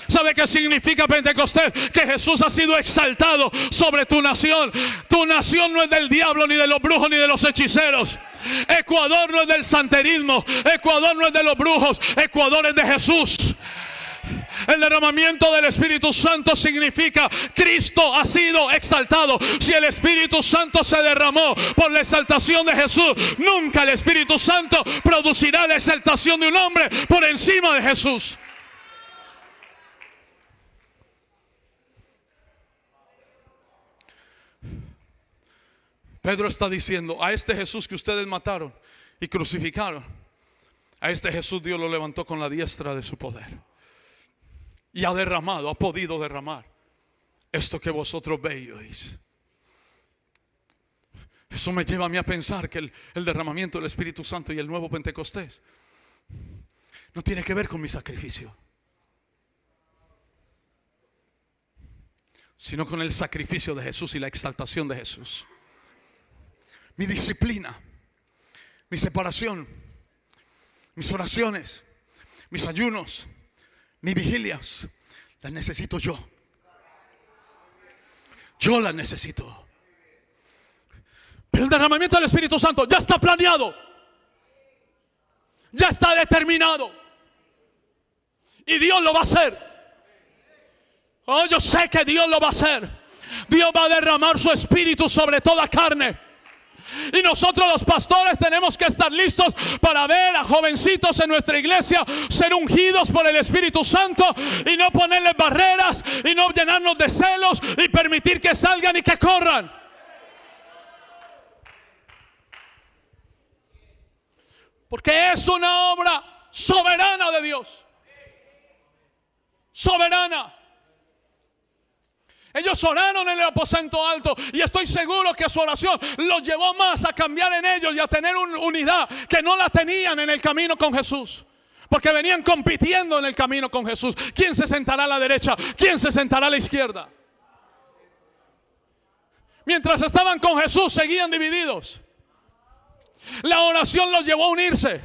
¿Sabe qué significa Pentecostés? Que Jesús ha sido exaltado sobre tu nación. Tu nación no es del diablo, ni de los brujos, ni de los hechiceros. Ecuador no es del santerismo. Ecuador no es de los brujos. Ecuador es de Jesús. El derramamiento del Espíritu Santo significa Cristo ha sido exaltado. Si el Espíritu Santo se derramó por la exaltación de Jesús, nunca el Espíritu Santo producirá la exaltación de un hombre por encima de Jesús. Pedro está diciendo: a este Jesús que ustedes mataron y crucificaron, a este Jesús Dios lo levantó con la diestra de su poder. Y ha derramado, ha podido derramar esto que vosotros veis y oís. Eso me lleva a mí a pensar que el derramamiento del Espíritu Santo y el nuevo Pentecostés no tiene que ver con mi sacrificio, sino con el sacrificio de Jesús y la exaltación de Jesús. Mi disciplina, mi separación, mis oraciones, mis ayunos, mis vigilias, las necesito yo. Yo las necesito. Pero el derramamiento del Espíritu Santo ya está planeado, ya está determinado, y Dios lo va a hacer. Oh, yo sé que Dios lo va a hacer. Dios va a derramar su Espíritu sobre toda carne. Y nosotros los pastores tenemos que estar listos para ver a jovencitos en nuestra iglesia ser ungidos por el Espíritu Santo, y no ponerles barreras y no llenarnos de celos y permitir que salgan y que corran. Porque es una obra soberana de Dios. Soberana. Ellos oraron en el aposento alto, y estoy seguro que su oración los llevó más a cambiar en ellos y a tener una unidad que no la tenían en el camino con Jesús. Porque venían compitiendo en el camino con Jesús. ¿Quién se sentará a la derecha? ¿Quién se sentará a la izquierda? Mientras estaban con Jesús, seguían divididos. La oración los llevó a unirse.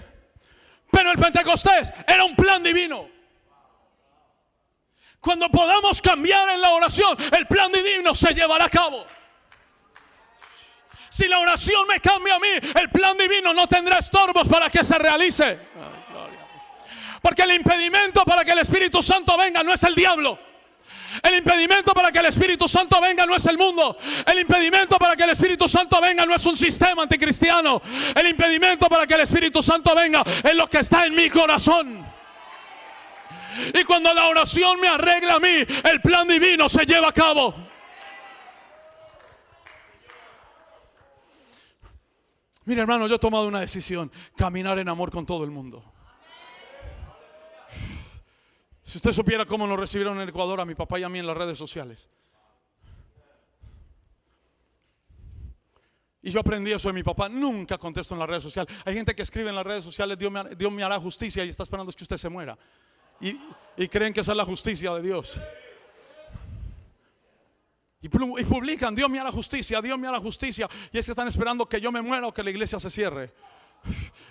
Pero el Pentecostés era un plan divino. Cuando podamos cambiar en la oración, el plan divino se llevará a cabo. Si la oración me cambia a mí, el plan divino no tendrá estorbos para que se realice. Porque el impedimento para que el Espíritu Santo venga no es el diablo. El impedimento para que el Espíritu Santo venga no es el mundo. El impedimento para que el Espíritu Santo venga no es un sistema anticristiano. El impedimento para que el Espíritu Santo venga es lo que está en mi corazón. Y cuando la oración me arregla a mí, el plan divino se lleva a cabo. Mira, hermano, yo he tomado una decisión: caminar en amor con todo el mundo. Si usted supiera cómo nos recibieron en Ecuador a mi papá y a mí en las redes sociales. Y yo aprendí eso de mi papá: nunca contesto en las redes sociales. Hay gente que escribe en las redes sociales: Dios me hará justicia, y está esperando que usted se muera. Y creen que esa es la justicia de Dios. Y publican: Dios me hará justicia, Dios me hará justicia. Y es que están esperando que yo me muera o que la iglesia se cierre.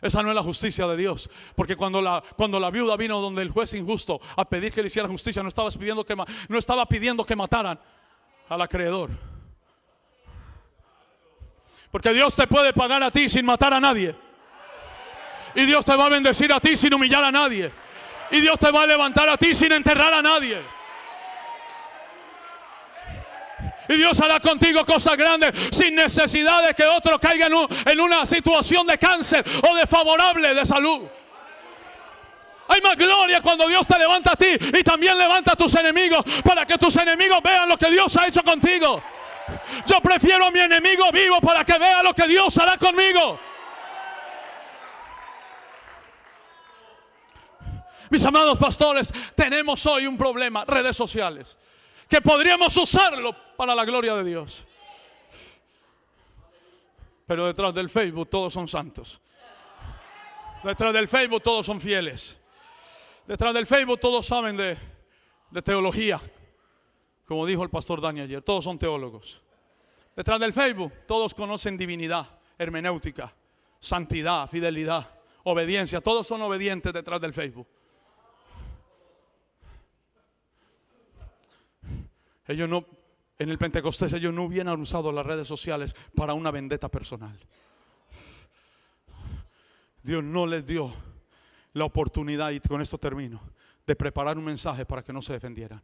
Esa no es la justicia de Dios. Porque cuando la viuda vino donde el juez injusto a pedir que le hiciera justicia, no estaba pidiendo que mataran al acreedor. Porque Dios te puede pagar a ti sin matar a nadie. Y Dios te va a bendecir a ti sin humillar a nadie. Y Dios te va a levantar a ti sin enterrar a nadie. Y Dios hará contigo cosas grandes sin necesidad de que otro caiga en una situación de cáncer o desfavorable de salud. Hay más gloria cuando Dios te levanta a ti y también levanta a tus enemigos, para que tus enemigos vean lo que Dios ha hecho contigo. Yo prefiero a mi enemigo vivo para que vea lo que Dios hará conmigo. Mis amados pastores, tenemos hoy un problema, redes sociales, que podríamos usarlo para la gloria de Dios. Pero detrás del Facebook todos son santos. Detrás del Facebook todos son fieles. Detrás del Facebook todos saben de teología. Como dijo el pastor Dani ayer, todos son teólogos. Detrás del Facebook todos conocen divinidad, hermenéutica, santidad, fidelidad, obediencia. Todos son obedientes detrás del Facebook. Ellos no, en el Pentecostés, ellos no hubieran usado las redes sociales para una vendetta personal. Dios no les dio la oportunidad, y con esto termino, de preparar un mensaje para que no se defendieran.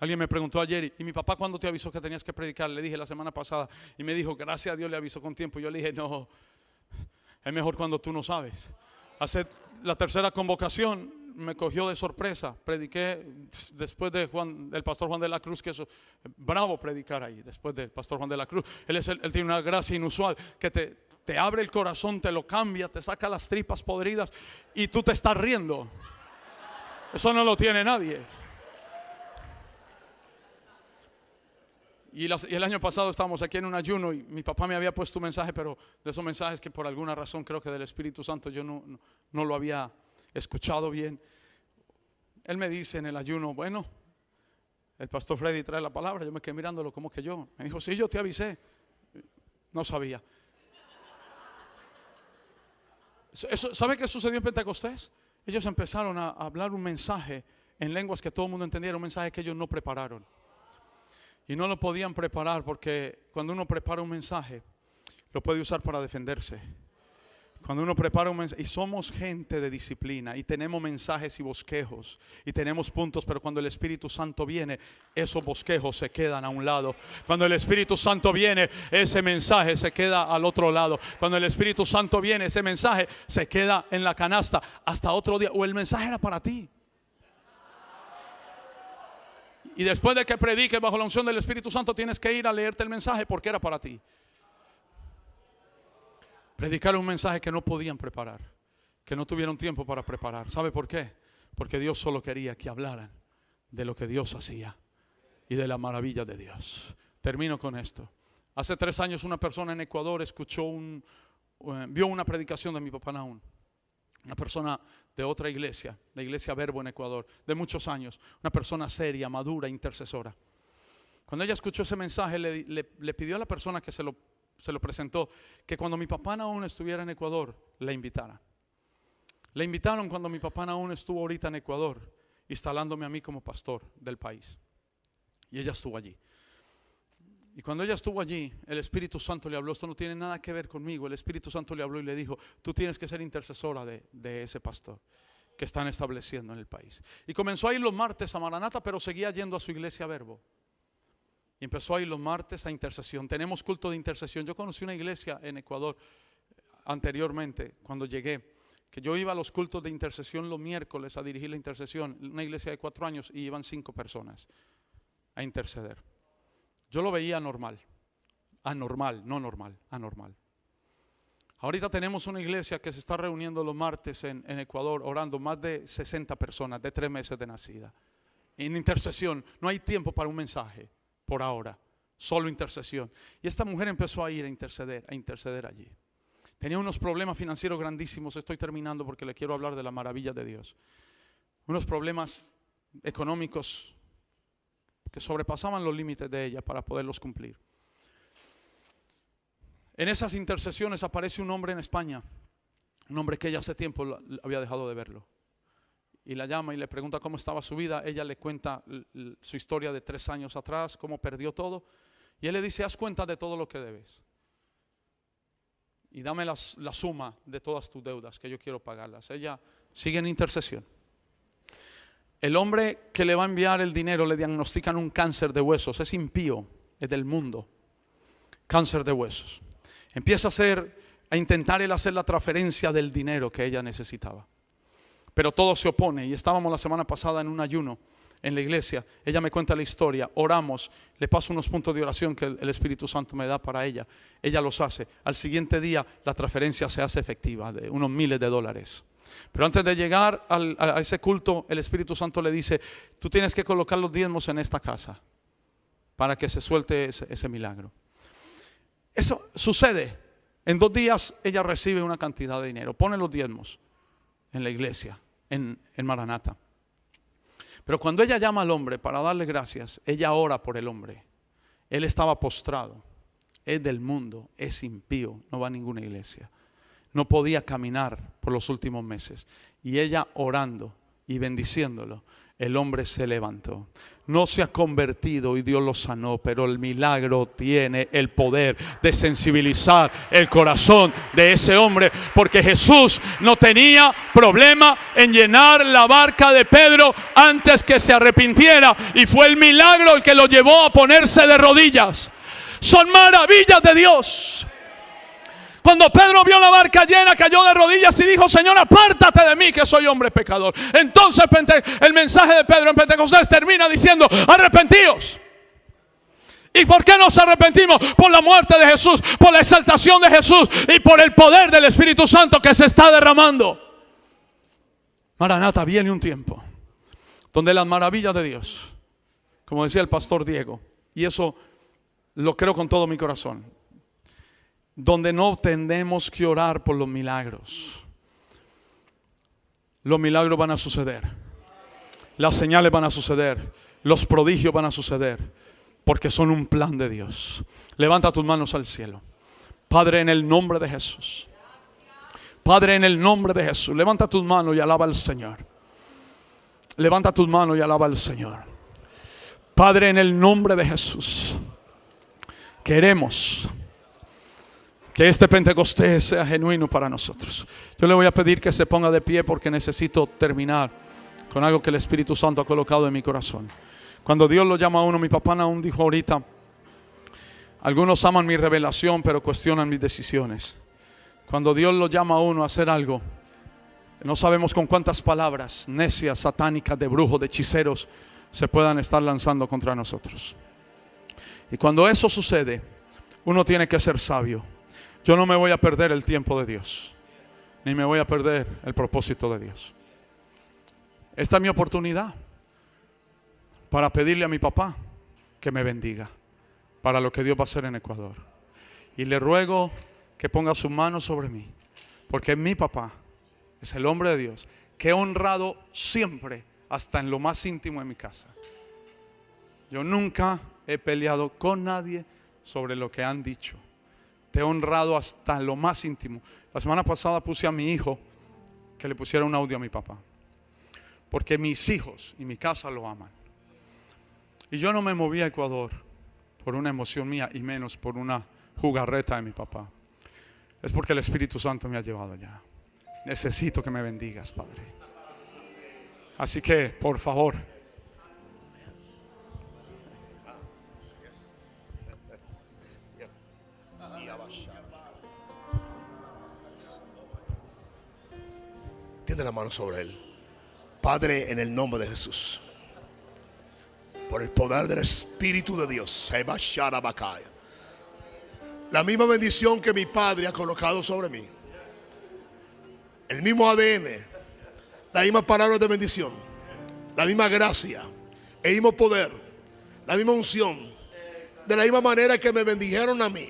Alguien me preguntó ayer, ¿y mi papá cuándo te avisó que tenías que predicar? Le dije la semana pasada, y me dijo, gracias a Dios le avisó con tiempo. Yo le dije, no, es mejor cuando tú no sabes. Hace la tercera convocación me cogió de sorpresa. Prediqué después de del pastor Juan de la Cruz, que eso, bravo predicar ahí, después del pastor Juan de la Cruz. Él tiene una gracia inusual que te abre el corazón, te lo cambia, te saca las tripas podridas y tú te estás riendo. Eso no lo tiene nadie. Y el año pasado estábamos aquí en un ayuno y mi papá me había puesto un mensaje, pero de esos mensajes que por alguna razón creo que del Espíritu Santo yo no lo había escuchado bien. Él me dice en el ayuno, bueno, el pastor Freddy trae la palabra. Yo me quedé mirándolo como que yo. Me dijo, sí, yo te avisé. No sabía. ¿Sabe qué sucedió en Pentecostés? Ellos empezaron a hablar un mensaje en lenguas que todo el mundo entendiera, un mensaje que ellos no prepararon. Y no lo podían preparar porque cuando uno prepara un mensaje, lo puede usar para defenderse. Cuando uno prepara un mensaje, y somos gente de disciplina, y tenemos mensajes y bosquejos, y tenemos puntos, pero cuando el Espíritu Santo viene, esos bosquejos se quedan a un lado. Cuando el Espíritu Santo viene, ese mensaje se queda al otro lado. Cuando el Espíritu Santo viene, ese mensaje se queda en la canasta hasta otro día. O el mensaje era para ti. Y después de que prediques bajo la unción del Espíritu Santo, tienes que ir a leerte el mensaje porque era para ti. Predicar un mensaje que no podían preparar, que no tuvieron tiempo para preparar. ¿Sabe por qué? Porque Dios solo quería que hablaran de lo que Dios hacía y de la maravilla de Dios. Termino con esto. Hace 3 años una persona en Ecuador vio una predicación de mi papá Nahum. Una persona de otra iglesia, la iglesia Verbo en Ecuador, de muchos años. Una persona seria, madura, intercesora. Cuando ella escuchó ese mensaje, le pidió a la persona que se lo presentó, que cuando mi papá Nahum estuviera en Ecuador, le invitara. Le invitaron cuando mi papá Nahum estuvo ahorita en Ecuador, instalándome a mí como pastor del país. Y ella estuvo allí. Y cuando ella estuvo allí, el Espíritu Santo le habló. Esto no tiene nada que ver conmigo. El Espíritu Santo le habló y le dijo, tú tienes que ser intercesora de ese pastor que están estableciendo en el país. Y comenzó a ir los martes a Maranata, pero seguía yendo a su iglesia Verbo. Y empezó a ir los martes a intercesión. Tenemos culto de intercesión. Yo conocí una iglesia en Ecuador anteriormente, cuando llegué, que yo iba a los cultos de intercesión los miércoles a dirigir la intercesión. Una iglesia de 4 años y iban 5 personas a interceder. Yo lo veía anormal. Ahorita tenemos una iglesia que se está reuniendo los martes en Ecuador, orando, más de 60 personas de 3 meses de nacida. En intercesión, no hay tiempo para un mensaje por ahora, solo intercesión. Y esta mujer empezó a ir a interceder allí. Tenía unos problemas financieros grandísimos. Estoy terminando porque le quiero hablar de la maravilla de Dios. Unos problemas económicos que sobrepasaban los límites de ella para poderlos cumplir. En esas intercesiones aparece un hombre en España, un hombre que ella hace tiempo había dejado de verlo. Y la llama y le pregunta cómo estaba su vida. Ella le cuenta su historia de 3 años atrás, cómo perdió todo. Y él le dice, haz cuenta de todo lo que debes. Y dame la suma de todas tus deudas, que yo quiero pagarlas. Ella sigue en intercesión. El hombre que le va a enviar el dinero le diagnostican un cáncer de huesos. Es impío, es del mundo. Cáncer de huesos. Empieza a hacer a intentar él hacer la transferencia del dinero que ella necesitaba. Pero todo se opone, y estábamos la semana pasada en un ayuno en la iglesia. Ella me cuenta la historia, oramos, le paso unos puntos de oración que el Espíritu Santo me da para ella. Ella los hace. Al siguiente día la transferencia se hace efectiva de unos miles de dólares. Pero antes de llegar a ese culto, el Espíritu Santo le dice: tú tienes que colocar los diezmos en esta casa para que se suelte ese milagro. Eso sucede. En 2 días ella recibe una cantidad de dinero, pone los diezmos en la iglesia, en Maranata. Pero cuando ella llama al hombre para darle gracias, ella ora por el hombre. Él estaba postrado, es del mundo, es impío, no va a ninguna iglesia, no podía caminar por los últimos meses. Y ella orando y bendiciéndolo, el hombre se levantó. No se ha convertido y Dios lo sanó, pero el milagro tiene el poder de sensibilizar el corazón de ese hombre, porque Jesús no tenía problema en llenar la barca de Pedro antes que se arrepintiera, y fue el milagro el que lo llevó a ponerse de rodillas. Son maravillas de Dios. Cuando Pedro vio la barca llena, cayó de rodillas y dijo: Señor, apártate de mí, que soy hombre pecador. Entonces el mensaje de Pedro en Pentecostés termina diciendo: arrepentíos. ¿Y por qué nos arrepentimos? Por la muerte de Jesús, por la exaltación de Jesús y por el poder del Espíritu Santo que se está derramando. Maranata, viene un tiempo donde las maravillas de Dios, como decía el pastor Diego, y eso lo creo con todo mi corazón, donde no tenemos que orar por los milagros. Los milagros van a suceder, las señales van a suceder, los prodigios van a suceder, porque son un plan de Dios. Levanta tus manos al cielo. Padre, en el nombre de Jesús. Padre, en el nombre de Jesús, levanta tus manos y alaba al Señor. Levanta tus manos y alaba al Señor. Padre, en el nombre de Jesús, queremos que este Pentecostés sea genuino para nosotros. Yo le voy a pedir que se ponga de pie, porque necesito terminar con algo que el Espíritu Santo ha colocado en mi corazón. Cuando Dios lo llama a uno, mi papá aún dijo ahorita: algunos aman mi revelación, pero cuestionan mis decisiones. Cuando Dios lo llama a uno a hacer algo, no sabemos con cuántas palabras necias, satánicas, de brujos, de hechiceros se puedan estar lanzando contra nosotros. Y cuando eso sucede, uno tiene que ser sabio. Yo no me voy a perder el tiempo de Dios, ni me voy a perder el propósito de Dios. Esta es mi oportunidad para pedirle a mi papá que me bendiga para lo que Dios va a hacer en Ecuador. Y le ruego que ponga sus manos sobre mí, porque mi papá es el hombre de Dios que he honrado siempre, hasta en lo más íntimo de mi casa. Yo nunca he peleado con nadie sobre lo que han dicho. Te he honrado hasta lo más íntimo. La semana pasada puse a mi hijo que le pusiera un audio a mi papá, porque mis hijos y mi casa lo aman. Y yo no me moví a Ecuador por una emoción mía, y menos por una jugarreta de mi papá. Es porque el Espíritu Santo me ha llevado allá. Necesito que me bendigas, Padre. Así que, por favor, tiende la mano sobre él. Padre, en el nombre de Jesús, por el poder del Espíritu de Dios, la misma bendición que mi Padre ha colocado sobre mí, el mismo ADN, la misma palabra de bendición, la misma gracia, el mismo poder, la misma unción, de la misma manera que me bendijeron a mí.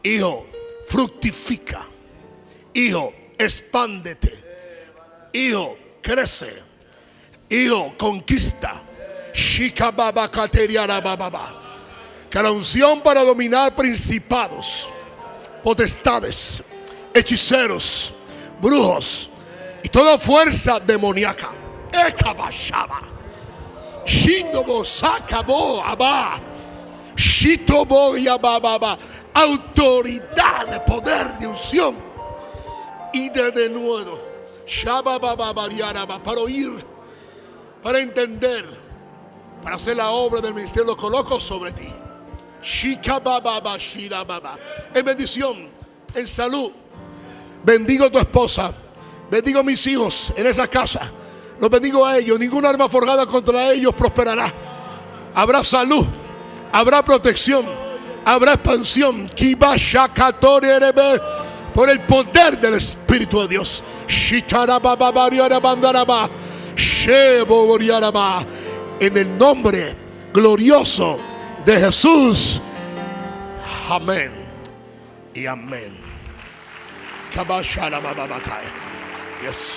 Hijo, fructifica. Hijo, expándete. Hijo, crece. Hijo, conquista. Que la unción para dominar principados, potestades, hechiceros, brujos y toda fuerza demoníaca, autoridad de poder, de unción y de denuedo, para oír, para entender, para hacer la obra del ministerio, lo coloco sobre ti. En bendición, en salud. Bendigo a tu esposa. Bendigo a mis hijos en esa casa. Los bendigo a ellos. Ninguna arma forjada contra ellos prosperará. Habrá salud. Habrá protección. Habrá expansión. Por el poder del Espíritu de Dios. En el nombre glorioso de Jesús. Amén y amén. Yes.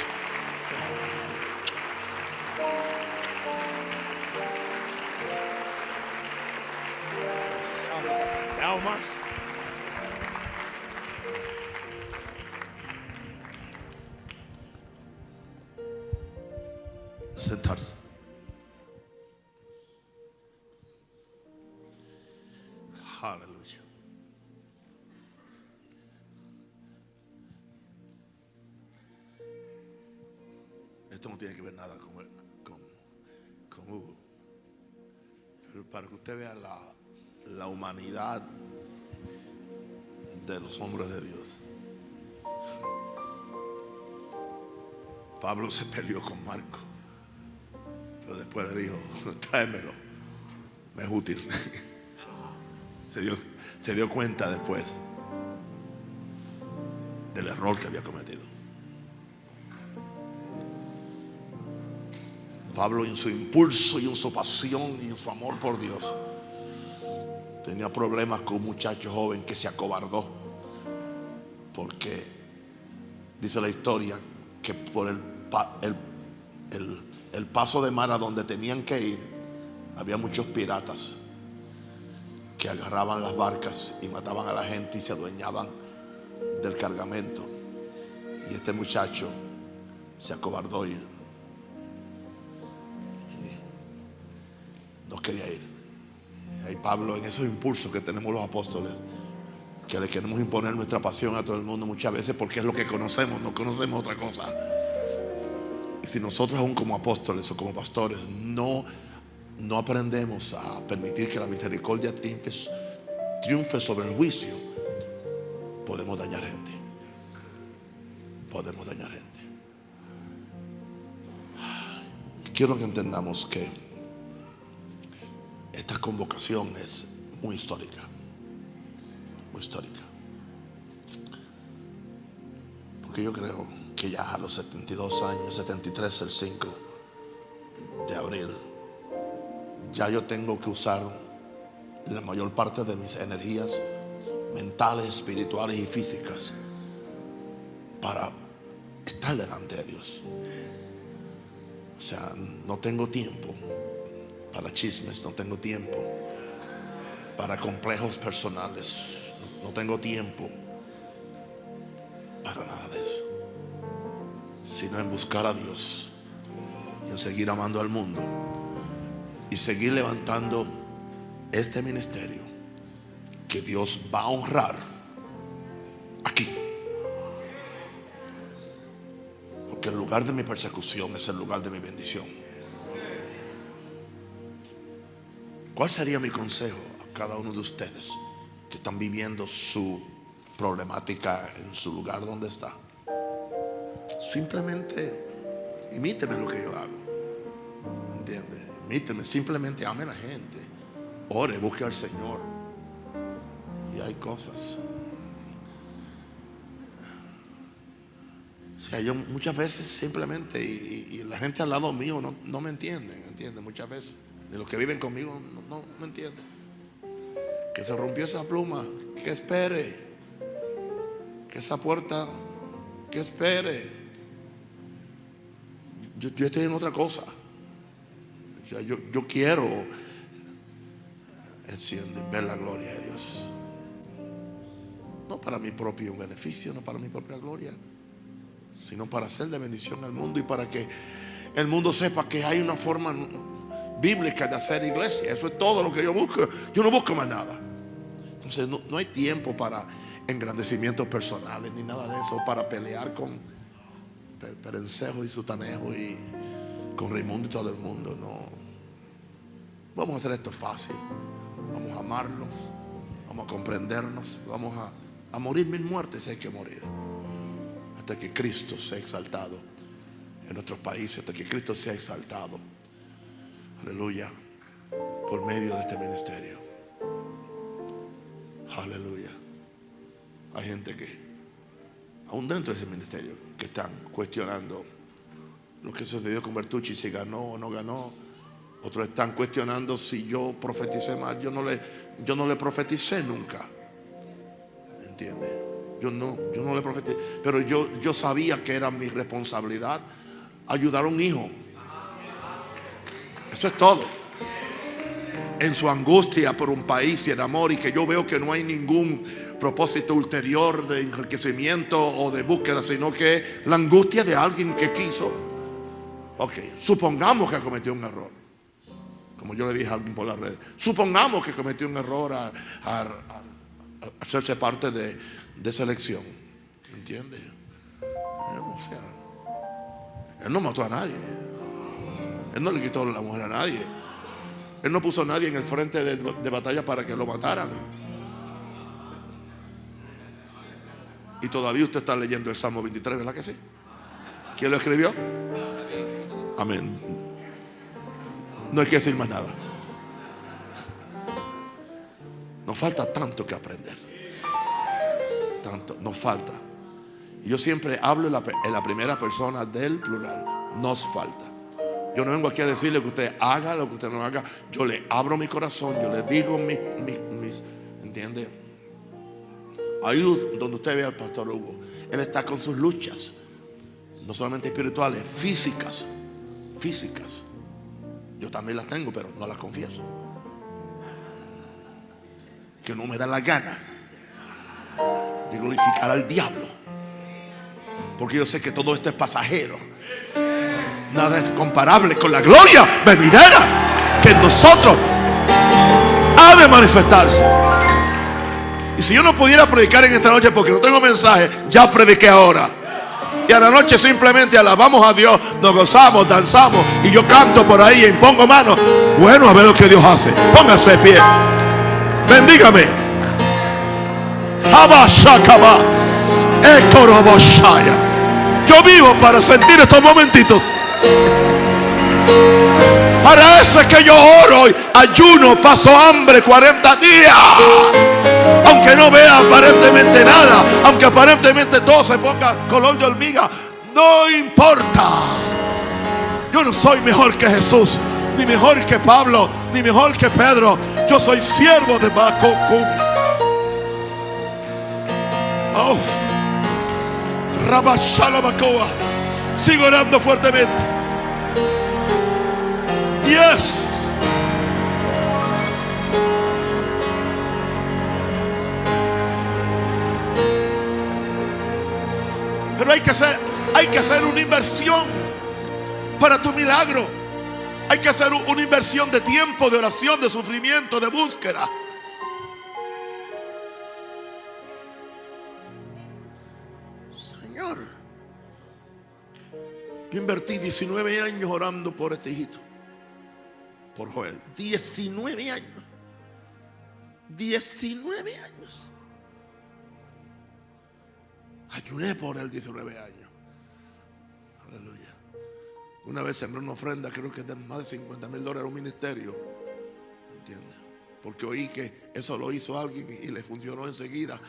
¿Algo más? Sentarse. Aleluya. Esto no tiene que ver nada con Hugo, pero para que usted vea la humanidad de los hombres de Dios. Pablo se peleó con Marco, pero después le dijo: tráemelo, me es útil. Se dio cuenta después del error que había cometido. Pablo, en su impulso y en su pasión y en su amor por Dios, tenía problemas con un muchacho joven que se acobardó, porque dice la historia que por el paso de mar a donde tenían que ir había muchos piratas que agarraban las barcas y mataban a la gente y se adueñaban del cargamento. Y este muchacho se acobardó y no quería ir. Y Pablo, en esos impulsos que tenemos los apóstoles, que le queremos imponer nuestra pasión a todo el mundo muchas veces porque es lo que conocemos, no conocemos otra cosa. Y si nosotros aún como apóstoles o como pastores no aprendemos a permitir que la misericordia triunfe sobre el juicio, podemos dañar gente. Podemos dañar gente. Quiero que entendamos que esta convocación es muy histórica. Muy histórica. Porque yo creo que ya a los 72 años, 73, el 5 de abril, ya yo tengo que usar la mayor parte de mis energías mentales, espirituales y físicas para estar delante de Dios. O sea, no tengo tiempo para chismes, no tengo tiempo para complejos personales, no tengo tiempo para nada de eso, sino en buscar a Dios y en seguir amando al mundo y seguir levantando este ministerio que Dios va a honrar aquí. Porque el lugar de mi persecución es el lugar de mi bendición. ¿Cuál sería mi consejo a cada uno de ustedes que están viviendo su problemática en su lugar donde está? Simplemente imíteme lo que yo hago. ¿Entiendes? Imíteme, simplemente ame a la gente. Ore, busque al Señor. Y hay cosas. O sea, yo muchas veces simplemente, y la gente al lado mío no me entienden, muchas veces. Ni los que viven conmigo no me entienden. Que se rompió esa pluma, que espere. Que esa puerta, que espere. Yo estoy en otra cosa. O sea, yo quiero ver la gloria de Dios. No para mi propio beneficio, no para mi propia gloria, sino para hacer de bendición al mundo y para que el mundo sepa que hay una forma bíblica de hacer iglesia. Eso es todo lo que yo busco. Yo no busco más nada. Entonces no hay tiempo para engrandecimientos personales ni nada de eso, para pelear con Perencejo y Sutanejo y con Raimundo y todo el mundo. No. Vamos a hacer esto fácil. Vamos a amarnos, vamos a comprendernos, vamos a A morir 1000 muertes hay que morir. Hasta que Cristo sea exaltado en nuestros países, hasta que Cristo sea exaltado, aleluya, por medio de este ministerio. Aleluya. Hay gente que, aún dentro de ese ministerio, que están cuestionando lo que sucedió con Bertucci, si ganó o no ganó. Otros están cuestionando si yo profeticé mal. Yo no le profeticé nunca. ¿Entiendes? Yo no le profeticé. Pero yo sabía que era mi responsabilidad ayudar a un hijo. Eso es todo. En su angustia por un país y en amor, y que yo veo que no hay ningún propósito ulterior de enriquecimiento o de búsqueda, sino que la angustia de alguien que quiso. Ok, supongamos que cometió un error. Como yo le dije a alguien por las redes, supongamos que cometió un error a hacerse parte de esa elección. ¿Entiendes? O sea, él no mató a nadie. Él no le quitó la mujer a nadie. Él no puso a nadie en el frente de batalla para que lo mataran. Y todavía usted está leyendo el Salmo 23, ¿verdad que sí? ¿Quién lo escribió? Amén. No hay que decir más nada. Nos falta tanto que aprender. Tanto, nos falta. Y yo siempre hablo en la primera persona del plural. Nos falta. Yo no vengo aquí a decirle que usted haga lo que usted no haga. Yo le abro mi corazón, yo le digo mis ¿entiende? Ahí donde usted ve al pastor Hugo, él está con sus luchas, no solamente espirituales, físicas. Yo también las tengo, pero no las confieso. Que no me da la gana de glorificar al diablo, porque yo sé que todo esto es pasajero. Nada es comparable con la gloria venidera que en nosotros ha de manifestarse. Y si yo no pudiera predicar en esta noche porque no tengo mensaje, ya prediqué ahora. Y a la noche simplemente alabamos a Dios, nos gozamos, danzamos, y yo canto por ahí y impongo manos. Bueno, a ver lo que Dios hace. Póngase de pie. Bendígame. Yo vivo para sentir estos momentitos. Para eso es que yo oro, ayuno, paso hambre 40 días. Aunque no vea aparentemente nada, aunque aparentemente todo se ponga color de hormiga, no importa. Yo no soy mejor que Jesús, ni mejor que Pablo, ni mejor que Pedro. Yo soy siervo de Bacocum. Oh, Rabashalabacoa. Sigo orando fuertemente. Yes. Pero hay que hacer una inversión para tu milagro. Hay que hacer una inversión de tiempo, de oración, de sufrimiento, de búsqueda. Señor, yo invertí 19 años orando por este hijito, por Joel. 19 años. 19 años. Ayuné por él 19 años. Aleluya. Una vez sembré una ofrenda, creo que de más de $50,000 a un ministerio. ¿Entiendes? Porque oí que eso lo hizo alguien y le funcionó enseguida.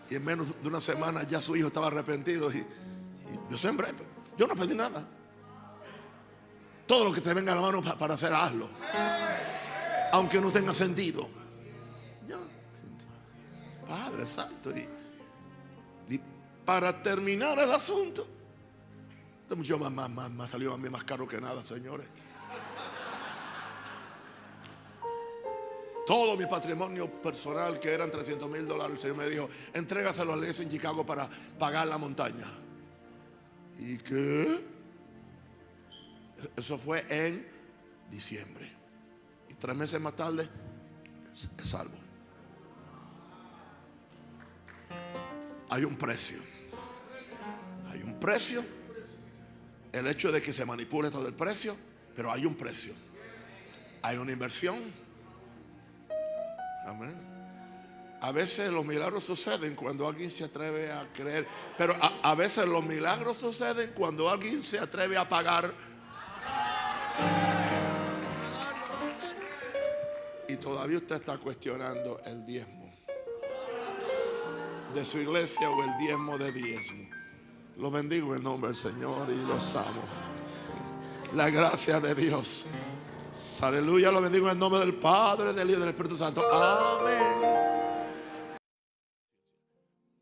Y en menos de una semana ya su hijo estaba arrepentido. Y yo sembré, pero yo no perdí nada. Todo lo que te venga a la mano para hacer, hazlo. Aunque no tenga sentido. Padre Santo. Y para terminar el asunto, yo más salió a mí más caro que nada, señores. Todo mi patrimonio personal, que eran $300,000, el Señor me dijo: entrégaselo a la iglesia en Chicago para pagar la montaña. ¿Y qué? Eso fue en diciembre. Y 3 meses más tarde es salvo. Hay un precio. Hay un precio. El hecho de que se manipule todo el precio, pero hay un precio. Hay una inversión. Amén. A veces los milagros suceden cuando alguien se atreve a creer, pero a veces los milagros suceden cuando alguien se atreve a pagar. Y todavía usted está cuestionando el diezmo de su iglesia o el diezmo de diezmo. Los bendigo en nombre del Señor y los amo. La gracia de Dios. Aleluya, lo bendigo en el nombre del Padre, del Hijo y del Espíritu Santo. Amén.